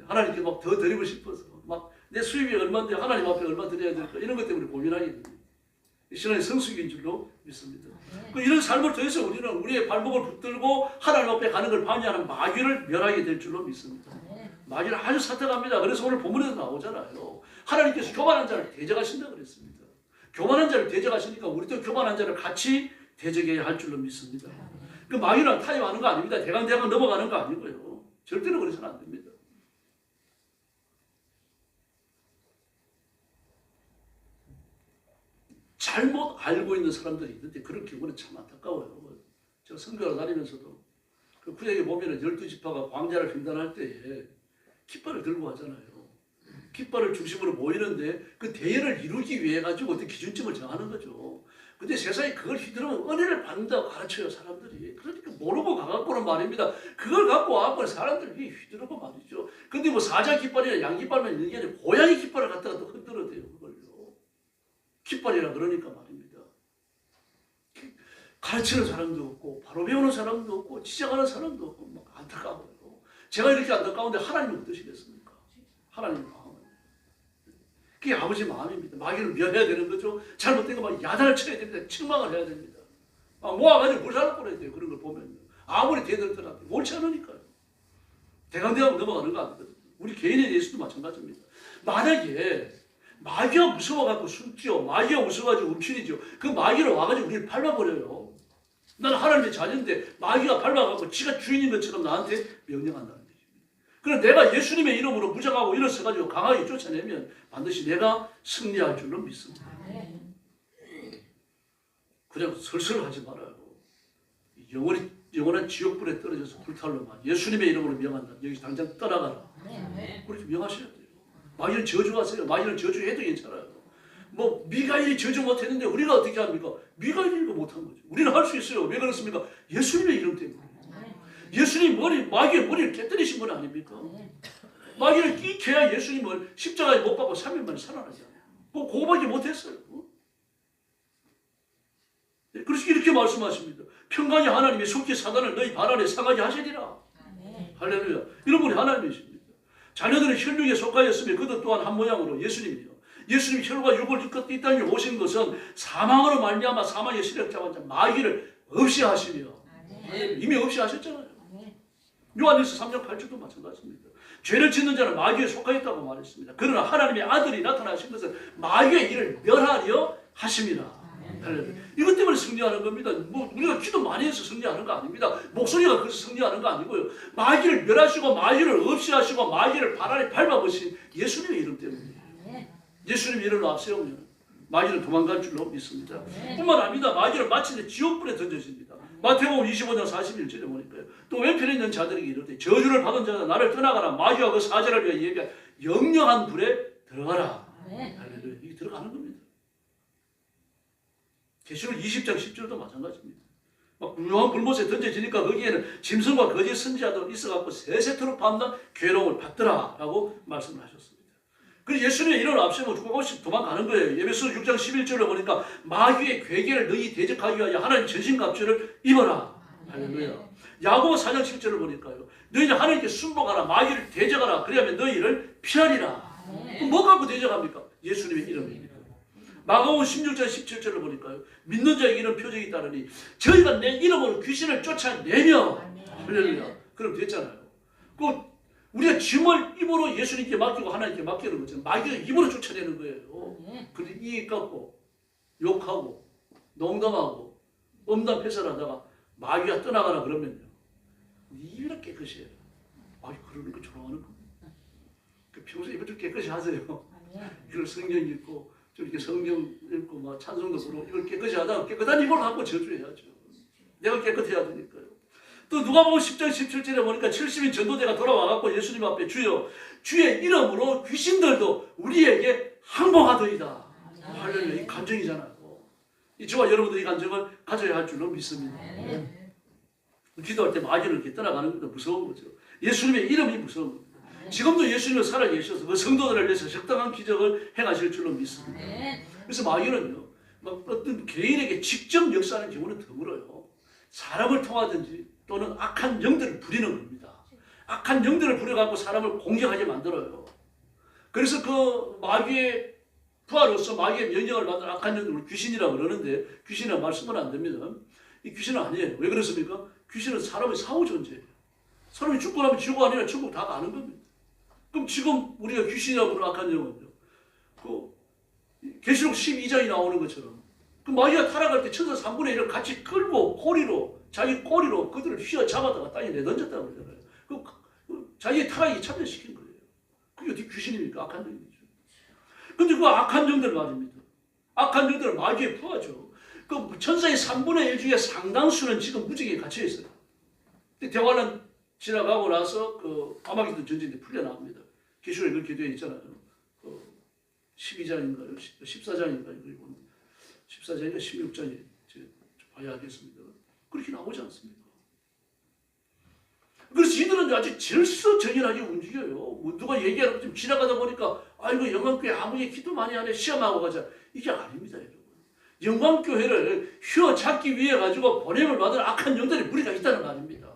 A: 하나님께 막 더 드리고 싶어서 막 내 수입이 얼마인데 하나님 앞에 얼마 드려야 될까 이런 것 때문에 고민하게 됩니다. 신앙의 성숙인 줄로 믿습니다. 이런 삶을 통해서 우리는 우리의 발목을 붙들고 하나님 앞에 가는 걸 방해하는 마귀를 멸하게 될 줄로 믿습니다. 마귀는 아주 사특합니다. 그래서 오늘 본문에서 나오잖아요. 하나님께서 교만한 자를 대적하신다 그랬습니다. 교만한 자를 대적하시니까 우리도 교만한 자를 같이 대적해야 할 줄로 믿습니다. 그 마귀는 타협하는 거 아닙니다. 대강대강 넘어가는 거 아니고요. 절대로 그래서는 안 됩니다. 잘못 알고 있는 사람들이 있는데 그런 경우는 참 안타까워요. 제가 선교를 다니면서도 그 구약에 보면은 12지파가 광야를 횡단할 때에 깃발을 들고 하잖아요. 깃발을 중심으로 모이는데 그 대회를 이루기 위해 가지고 어떤 기준점을 정하는 거죠. 근데 세상에 그걸 휘두르면 은혜를 받는다고 가르쳐요, 사람들이. 그러니까 모르고 가갖고는 말입니다. 그걸 갖고 와갖고 사람들이 휘두르고 말이죠. 근데 뭐 사자 깃발이나 양 깃발만 있는 게 아니라 고양이 깃발을 갖다가 또 흔들어대요, 그걸요. 깃발이라 그러니까 말입니다. 가르치는 사람도 없고 바로 배우는 사람도 없고 지적하는 사람도 없고 막 안타까워요. 제가 이렇게 안타까운데 하나님은 어떠시겠습니까? 하나님 마음은. 그게 아버지 마음입니다. 마귀를 멸해야 되는 거죠. 잘못된 거 막 야단을 쳐야 됩니다. 책망을 해야 됩니다. 막 모아가지고 물살을 뿌려야 돼요. 그런 걸 보면 아무리 대들더라도 옳지 않으니까요. 대강대강 넘어가는 거 아니거든요. 우리 개인에 대해서도 마찬가지입니다. 만약에 마귀가 무서워갖고 숨지요. 마귀가 무서워가지고 움츠리죠. 그 마귀를 와가지고 우리를 밟아버려요. 나는 하나님의 자녀인데 마귀가 밟아갖고 지가 주인인 것처럼 나한테 명령한다는 거죠. 그럼 내가 예수님의 이름으로 무장하고 일어서가지고 강하게 쫓아내면 반드시 내가 승리할 줄로 믿습니다. 그냥 설설하지 말아요. 영원히 영원한 지옥불에 떨어져서 불탈로만 예수님의 이름으로 명한다. 여기서 당장 떠나가라. 그렇게 명하셔야 돼요. 마귀는 저주하세요. 마귀는 저주해도 괜찮아요. 뭐 미가엘이 저주 못했는데 우리가 어떻게 합니까? 미가엘이 이거 못한 거죠. 우리는 할 수 있어요. 왜 그렇습니까? 예수님의 이름 때문에. 예수님 마귀의 머리를 깨뜨리신 분 아닙니까? 마귀를 끼켜야 예수님을 십자가에 못 박고 3일 만에 살아나지 않아요. 그거밖에 못했어요. 그래서 이렇게 말씀하십니다. 평강의 하나님이 속히 사단을 너희 발 아래 상하게 하시리라. 할렐루야. 이런 분이 하나님이십니다. 자녀들은 혈육에 속하였으며 그들 또한 한 모양으로 예수님이요. 예수님이 혈과 육을 이 땅에 오신 것은 사망으로 말미암아 사망의 시력자와 마귀를 없이 하시며 이미 없이 하셨잖아요. 요한일서 3장 8절도 마찬가지입니다. 죄를 짓는 자는 마귀에 속하였다고 말했습니다. 그러나 하나님의 아들이 나타나신 것은 마귀의 일을 멸하려 하심이라. 이것 때문에 승리하는 겁니다. 뭐 우리가 기도 많이 해서 승리하는 거 아닙니다. 목소리가 그래서 승리하는 거 아니고요. 마귀를 멸하시고 마귀를 없이 하시고 마귀를 발 아래 밟아보신 예수님의 이름 때문이에요. 예수님의 이름을 앞세우면 마귀는 도망갈 줄로 믿습니다. 뿐만 아닙니다. 마귀를 마침내 지옥불에 던져집니다. 마태복음 25장 41절에 보니까요. 또 왼편에 있는 자들에게 이르되 저주를 받은 자가 나를 떠나가라. 마귀와 그 사자를 위하여 예비한 영영한 불에 들어가라. 할렐루야. 이게 들어가는 겁니다. 계시록 20장 10절도 마찬가지입니다. 막 훌륭한 불못에 던져지니까 거기에는 짐승과 거짓 선지자도 있어갖고 세세토록 밤낮 괴로움을 받더라 라고 말씀을 하셨습니다. 그래서 예수님의 이름을 앞세우고 조금씩 도망가는 거예요. 에베소 6장 11절에 보니까 마귀의 괴계를 너희 대적하기 위하여 하나님 전신갑주를 입어라. 할렐루야. 야고보 4장 10절을 보니까요. 너희는 하나님께 순복하라. 마귀를 대적하라. 그래야면 너희를 피하리라. 뭐 갖고 대적합니까? 예수님의 이름입니다. 마가복음 16장 17절을 보니까요. 믿는 자에게 이런 표적이 따르니 저희가 내 이름으로 귀신을 쫓아내며 할렐루야. 그럼 됐잖아요. 우리가 짐을 입으로 예수님께 맡기고 하나님께 맡기는 거죠. 마귀가 입으로 쫓아내는 거예요. 그런데 이익 갖고 욕하고 농담하고 음담패설하다가 마귀가 떠나가라 그러면요. 입을 깨끗이 해요. 마귀 그러는 거 좋아하는 겁니다. 평소에 입을 좀 깨끗이 하세요. 이걸 성경 읽고 저렇게 성경 읽고 막 찬송도 부르고 이걸 깨끗이 하다가 깨끗한 입을 갖고 저주해야죠. 내가 깨끗해야 되니까요. 또 누가복음 10장 17절에 보니까 70인 전도자가 돌아와갖고 예수님 앞에 주여 주의 이름으로 귀신들도 우리에게 항복하더이다. 할렐루야. 이 감정이잖아요. 저와 여러분들이 이 감정을 가져야 할 줄로 믿습니다. 기도할 때 마귀를 이렇게 떠나가는 것도 무서운 거죠. 예수님의 이름이 무서운 겁니다. 지금도 예수님은 살아계셔서 그 성도들을 위해서 적당한 기적을 행하실 줄로 믿습니다. 그래서 마귀는요, 막 어떤 개인에게 직접 역사하는 경우는 드물어요. 사람을 통하든지 또는 악한 영들을 부리는 겁니다. 악한 영들을 부려갖고 사람을 공격하게 만들어요. 그래서 그 마귀의 부하로서 마귀의 명령을 받은 악한 영들을 귀신이라고 그러는데 귀신이라는 말씀은 안 됩니다. 이 귀신은 아니에요. 왜 그렇습니까? 귀신은 사람의 사후 존재예요. 사람이 죽고 나면 지옥 아니라 천국 다 가는 겁니다. 그럼 지금 우리가 귀신이라고 부르는 악한 영은요. 계시록 12장이 나오는 것처럼 그 마귀가 타락할 때 천사 3분의 1을 같이 끌고 자기 꼬리로 그들을 휘어잡아다가 땅에 내던졌다고 그러잖아요. 자기의 타락이 참여시킨 거예요. 그게 어떻게 귀신입니까? 악한 영이죠. 근데 그 악한 영들 말입니다. 악한 영들은 마귀에 부하죠. 그 천사의 3분의 1 중에 상당수는 지금 무지개에 갇혀 있어요. 대환란 지나가고 나서 그 아마겟돈 전쟁에 풀려나옵니다. 계시록에 그렇게 되어 있잖아요. 12장인가요? 14장인가요? 14장인가 16장에 봐야 하겠습니다. 그렇게 나오지 않습니까? 그래서 이들은 아주 질서정연하게 움직여요. 누가 얘기하고 좀 지나가다 보니까 아이고 영광교회 아무리 기도 많이 하네 시험하고 가자. 이게 아닙니다. 여러분. 영광교회를 휘어잡기 위해 가지고 보냄을 받은 악한 영들의 무리가 있다는 말입니다.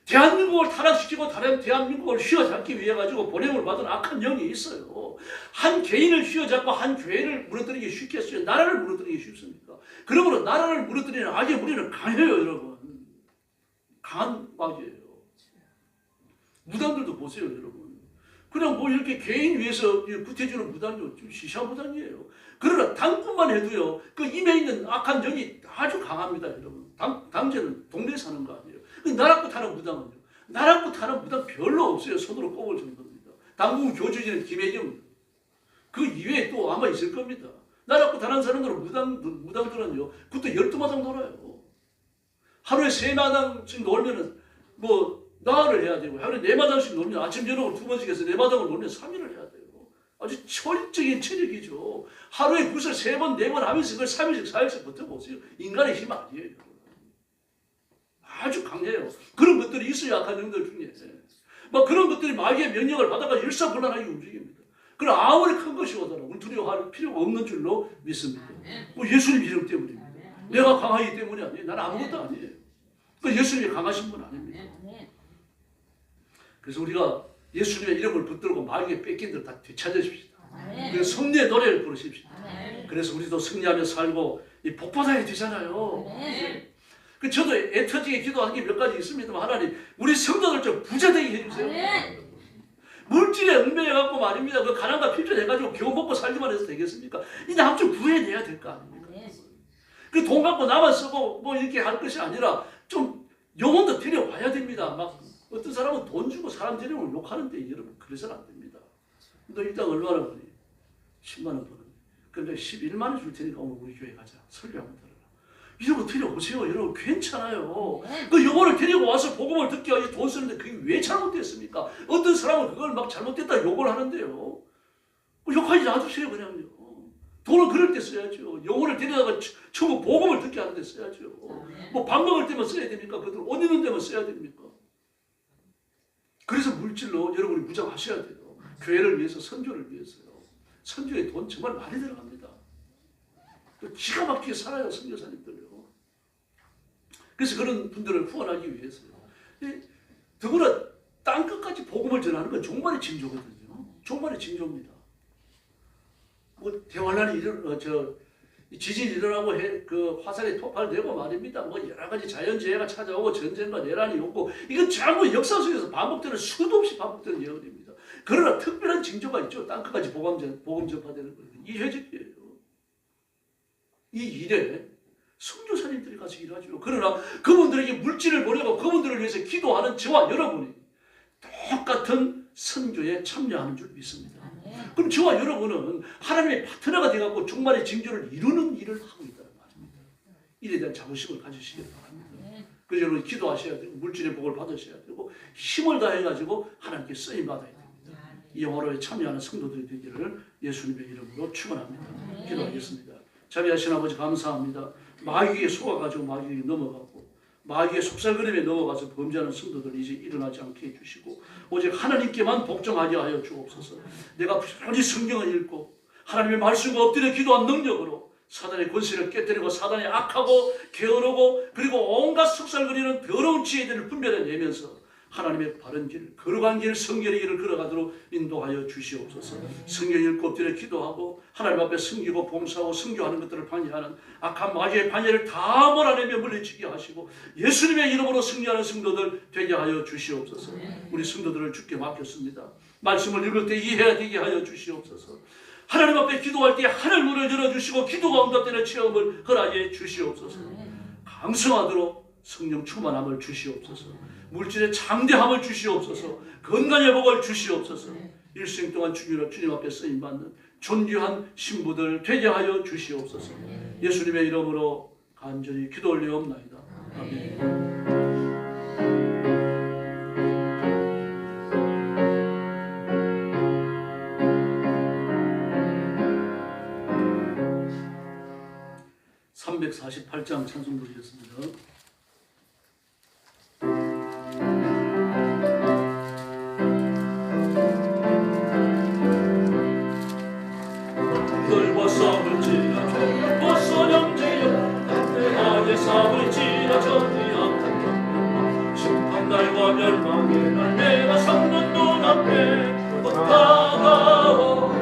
A: 대한민국을 타락시키고 대한민국을 휘어잡기 위해 가지고 보냄을 받은 악한 영이 있어요. 한 개인을 휘어잡고 한 교회를 무너뜨리기 쉽겠어요. 나라를 무너뜨리기 쉽습니까? 그러므로 나라를 무너뜨리는 악의 무리는 강해요, 여러분. 강한 마귀예요. 무당들도 보세요, 여러분. 그냥 뭐 이렇게 개인 위해서 구태주는 무당이요, 좀 시시한 무당이에요. 그러나 당분만 해도요, 그 입에 있는 악한 영이 아주 강합니다, 여러분. 당제는 동네에 사는 거 아니에요. 나락구 타는 무당은요. 나락구 타는 무당 별로 없어요. 손으로 꼽을 정도입니다. 당군 교주지는 김혜경. 그 이외에 또 아마 있을 겁니다. 나락구 타는 사람들은 무당들은요. 그것도 12마당 돌아요. 하루에 3마당씩 놀면은 뭐 나흘을 해야 되고, 하루에 4마당씩 놀면 아침 저녁을 2번씩 해서 4마당을 놀면 3일을 해야 되고, 아주 철저적인 체력이죠. 하루에 그것을 3번 4번 하면서 그걸 3일씩 4일씩 버텨보세요. 인간의 힘 아니에요. 아주 강해요. 그런 것들이 있어야 약한 영들 중에 막 그런 것들이 마귀의 명령을 받아가 일사불란하게 움직입니다. 그럼 아무리 큰 것이 오더라도 두려워할 필요가 없는 줄로 믿습니다. 뭐 예수님 이름 때문입니다. 내가 강하기 때문이 아니에요. 나는 아무것도 아니에요. 그 예수님이 강하신 분 아닙니다. 그래서 우리가 예수님의 이름을 붙들고 마귀의 뺏긴 들 다 되찾으십시다. 그래서 승리의 노래를 부르십시다. 그래서 우리도 승리하며 살고 이 복받아야 되잖아요. 그 저도 애터지게 기도하는 게 몇 가지 있습니다만, 하나님 우리 성도들 좀 부자되게 해주세요. 물질에 얽매여갖고 말입니다. 그 가난과 필요해가지고 겨우 먹고 살기만 해서 되겠습니까? 이 남 좀 구해내야 될 거 아닙니까? 그 돈 갖고 나만 쓰고 뭐 이렇게 할 것이 아니라 좀 영혼도 데려와야 됩니다. 막 어떤 사람은 돈 주고 사람 데려오면 욕하는데 여러분 그래서는 안 됩니다. 너 일단 얼마나 버니? 10만 원 버는. 그럼 11만 원 줄 테니까 오늘 우리 교회 가자. 설교 한번 들어라. 이러고 데려오세요. 여러분 괜찮아요. 그 영혼을 데리고 와서 복음을 듣게 하지 돈 쓰는데 그게 왜 잘못됐습니까? 어떤 사람은 그걸 막 잘못됐다 욕을 하는데요. 욕하지 놔두세요 그냥요. 돈을 그럴 때 써야죠. 영혼을 데려다가 천국 복음을 듣게 하는 데 써야죠. 뭐 밥 먹을 때만 써야 됩니까? 그들 옷 입는 데만 써야 됩니까? 그래서 물질로 여러분이 무장하셔야 돼요. 교회를 위해서, 선교를 위해서요. 선교에 돈 정말 많이 들어갑니다. 기가 막히게 살아요, 선교사님들요. 그래서 그런 분들을 후원하기 위해서요. 더구나 땅끝까지 복음을 전하는 건 종말의 징조거든요. 종말의 징조입니다. 뭐 대환란이 지진이 일어나고 그 화산이 폭발되고 말입니다. 뭐 여러 가지 자연재해가 찾아오고 전쟁과 내란이 오고, 이건 전부 역사 속에서 반복되는, 수도 없이 반복되는 예언입니다. 그러나 특별한 징조가 있죠. 땅끝까지 복음 전파되는 거예요. 이 회적이에요. 이 일에 선교사님들이 가서 일하죠. 그러나 그분들에게 물질을 보내고 그분들을 위해서 기도하는 저와 여러분이 똑같은 선교에 참여하는 줄 믿습니다. 그럼 저와 여러분은 하나님의 파트너가 되어서 종말의 징조를 이루는 일을 하고 있다는 말입니다. 이에 대한 자부심을 가지시기 바랍니다. 그래서 여러분 기도하셔야 되고 물질의 복을 받으셔야 되고 힘을 다해가지고 하나님께 쓰임받아야 됩니다. 이 영화로에 참여하는 성도들이 되기를 예수님의 이름으로 축원합니다. 기도하겠습니다. 자비하신 아버지 감사합니다. 마귀에게 속아가지고 마귀에게 넘어가고 마귀의 속살그림에 넘어가서 범죄하는 성도들 이제 일어나지 않게 해주시고 오직 하나님께만 복종하게 하여 주옵소서. 내가 부지런히 성경을 읽고 하나님의 말씀과 엎드려 기도한 능력으로 사단의 권세를 깨뜨리고 사단의 악하고 게으르고 그리고 온갖 속살그리는 더러운 지혜들을 분별해내면서 하나님의 바른 길, 거룩한 길, 성결의 길을 걸어가도록 인도하여 주시옵소서. 성경 읽고 엎드려 기도하고 하나님 앞에 섬기고 봉사하고 선교하는 것들을 방해하는 악한 마귀의 반열을 다 몰아내며 물리치게 하시고 예수님의 이름으로 승리하는 성도들 되게 하여 주시옵소서. 우리 성도들을 주께 맡겼습니다. 말씀을 읽을 때 이해가 되게 하여 주시옵소서. 하나님 앞에 기도할 때 하늘 문을 열어주시고 기도가 응답되는 체험을 허락해 주시옵소서. 강성하도록 성령 충만함을 주시옵소서. 물질의 장대함을 주시옵소서. 건강의 복을 주시옵소서. 일생 동안 주님 앞에 쓰임받는 존귀한 신부들 되게 하여 주시옵소서. 예수님의 이름으로 간절히 기도 올리옵나이다. 아멘. 348장 찬송 부르겠습니다.
B: 넓어서 찌라 벗어 영지여 내 아의 삶을 찌라 전이야 심판날과 멸망의 날 내가 삼는 눈앞에 곧 다가오리라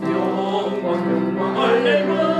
B: 영광 할렐루야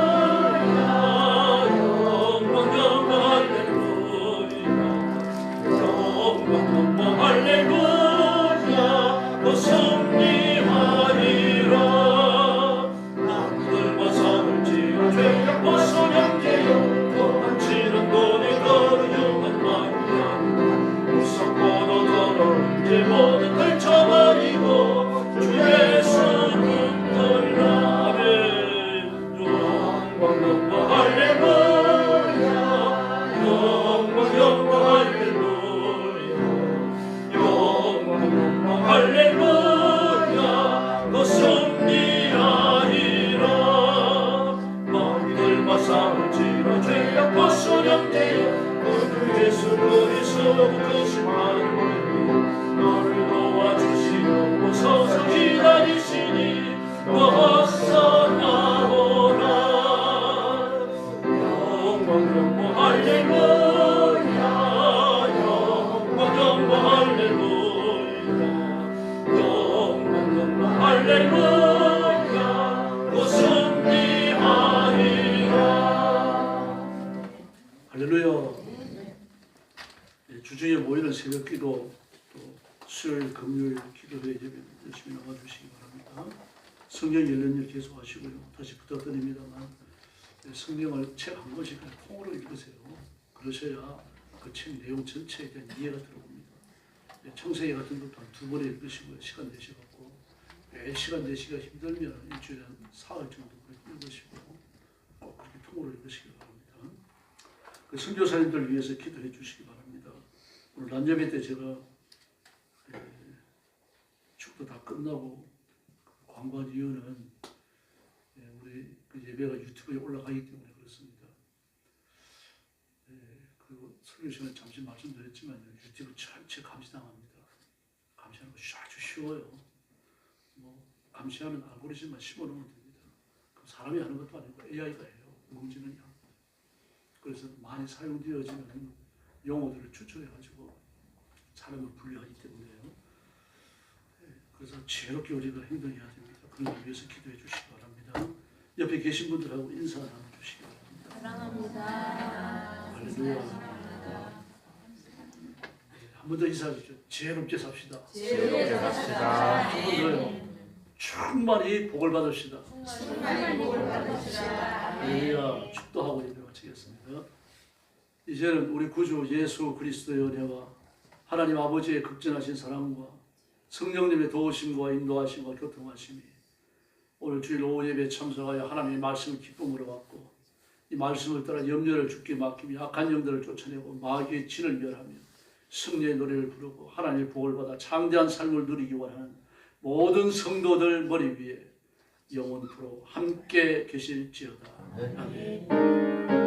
A: 새벽기도 또 수요일, 금요일 기도회 예배 열심히 나와주시기 바랍니다. 성경 읽는 일 계속하시고요. 다시 부탁드립니다만 성경을 책 한 권씩 통으로 읽으세요. 그러셔야 그 책 내용 전체에 대한 이해가 들어옵니다. 창세기 같은 것도 한 2번에 읽으시고요. 시간 내셔갖고 매일 시간 내시기가 힘들면 일주일에 한 사흘 정도 읽으시고 꼭 그렇게 통으로 읽으시기 바랍니다. 그 선교사님들 위해서 기도해 주시기 바랍니다. 오늘 난예배 때 제가 축도 다 끝나고 광고한 이유는 우리 그 예배가 유튜브에 올라가기 때문에 그렇습니다. 그리고 설교 시간에 잠시 말씀드렸지만 유튜브 전체 감시당합니다. 감시하는 거 아주 쉬워요. 뭐 감시하는 알고리즘만 심어놓으면 됩니다. 그럼 사람이 하는 것도 아니고 AI가 해요. 인공지능이 합니다. 그래서 많이 사용되어지는 용어들을 추출해가지고 사람을 분류하기 때문에요. 그래서 지혜롭게 우리가 행동해야 됩니다. 그런 걸 위해서 기도해 주시기 바랍니다. 옆에 계신 분들하고 인사 나눠주시기 바랍니다.
D: 사랑합니다.
A: 할렐루야. 한 번 더 인사하시죠. 지혜롭게 삽시다.
D: 지혜롭게 삽시다.
A: 한 번 더요. 충만히 복을 받읍시다.
D: 충만히 복을 받으시다.
A: 할렐루야. 축도하고 예배 마치겠습니다. 이제는 우리 구주 예수 그리스도의 은혜와 하나님 아버지의 극진하신 사랑과 성령님의 도우심과 인도하심과 교통하심이 오늘 주일 오후 예배에 참석하여 하나님의 말씀을 기쁨으로 받고 이 말씀을 따라 염려를 주께 맡기며 악한 영들을 쫓아내고 마귀의 진을 멸하며 승리의 노래를 부르고 하나님의 복을 받아 창대한 삶을 누리기 원하는 모든 성도들 머리 위에 영원토록 함께 계실지어다. 아멘.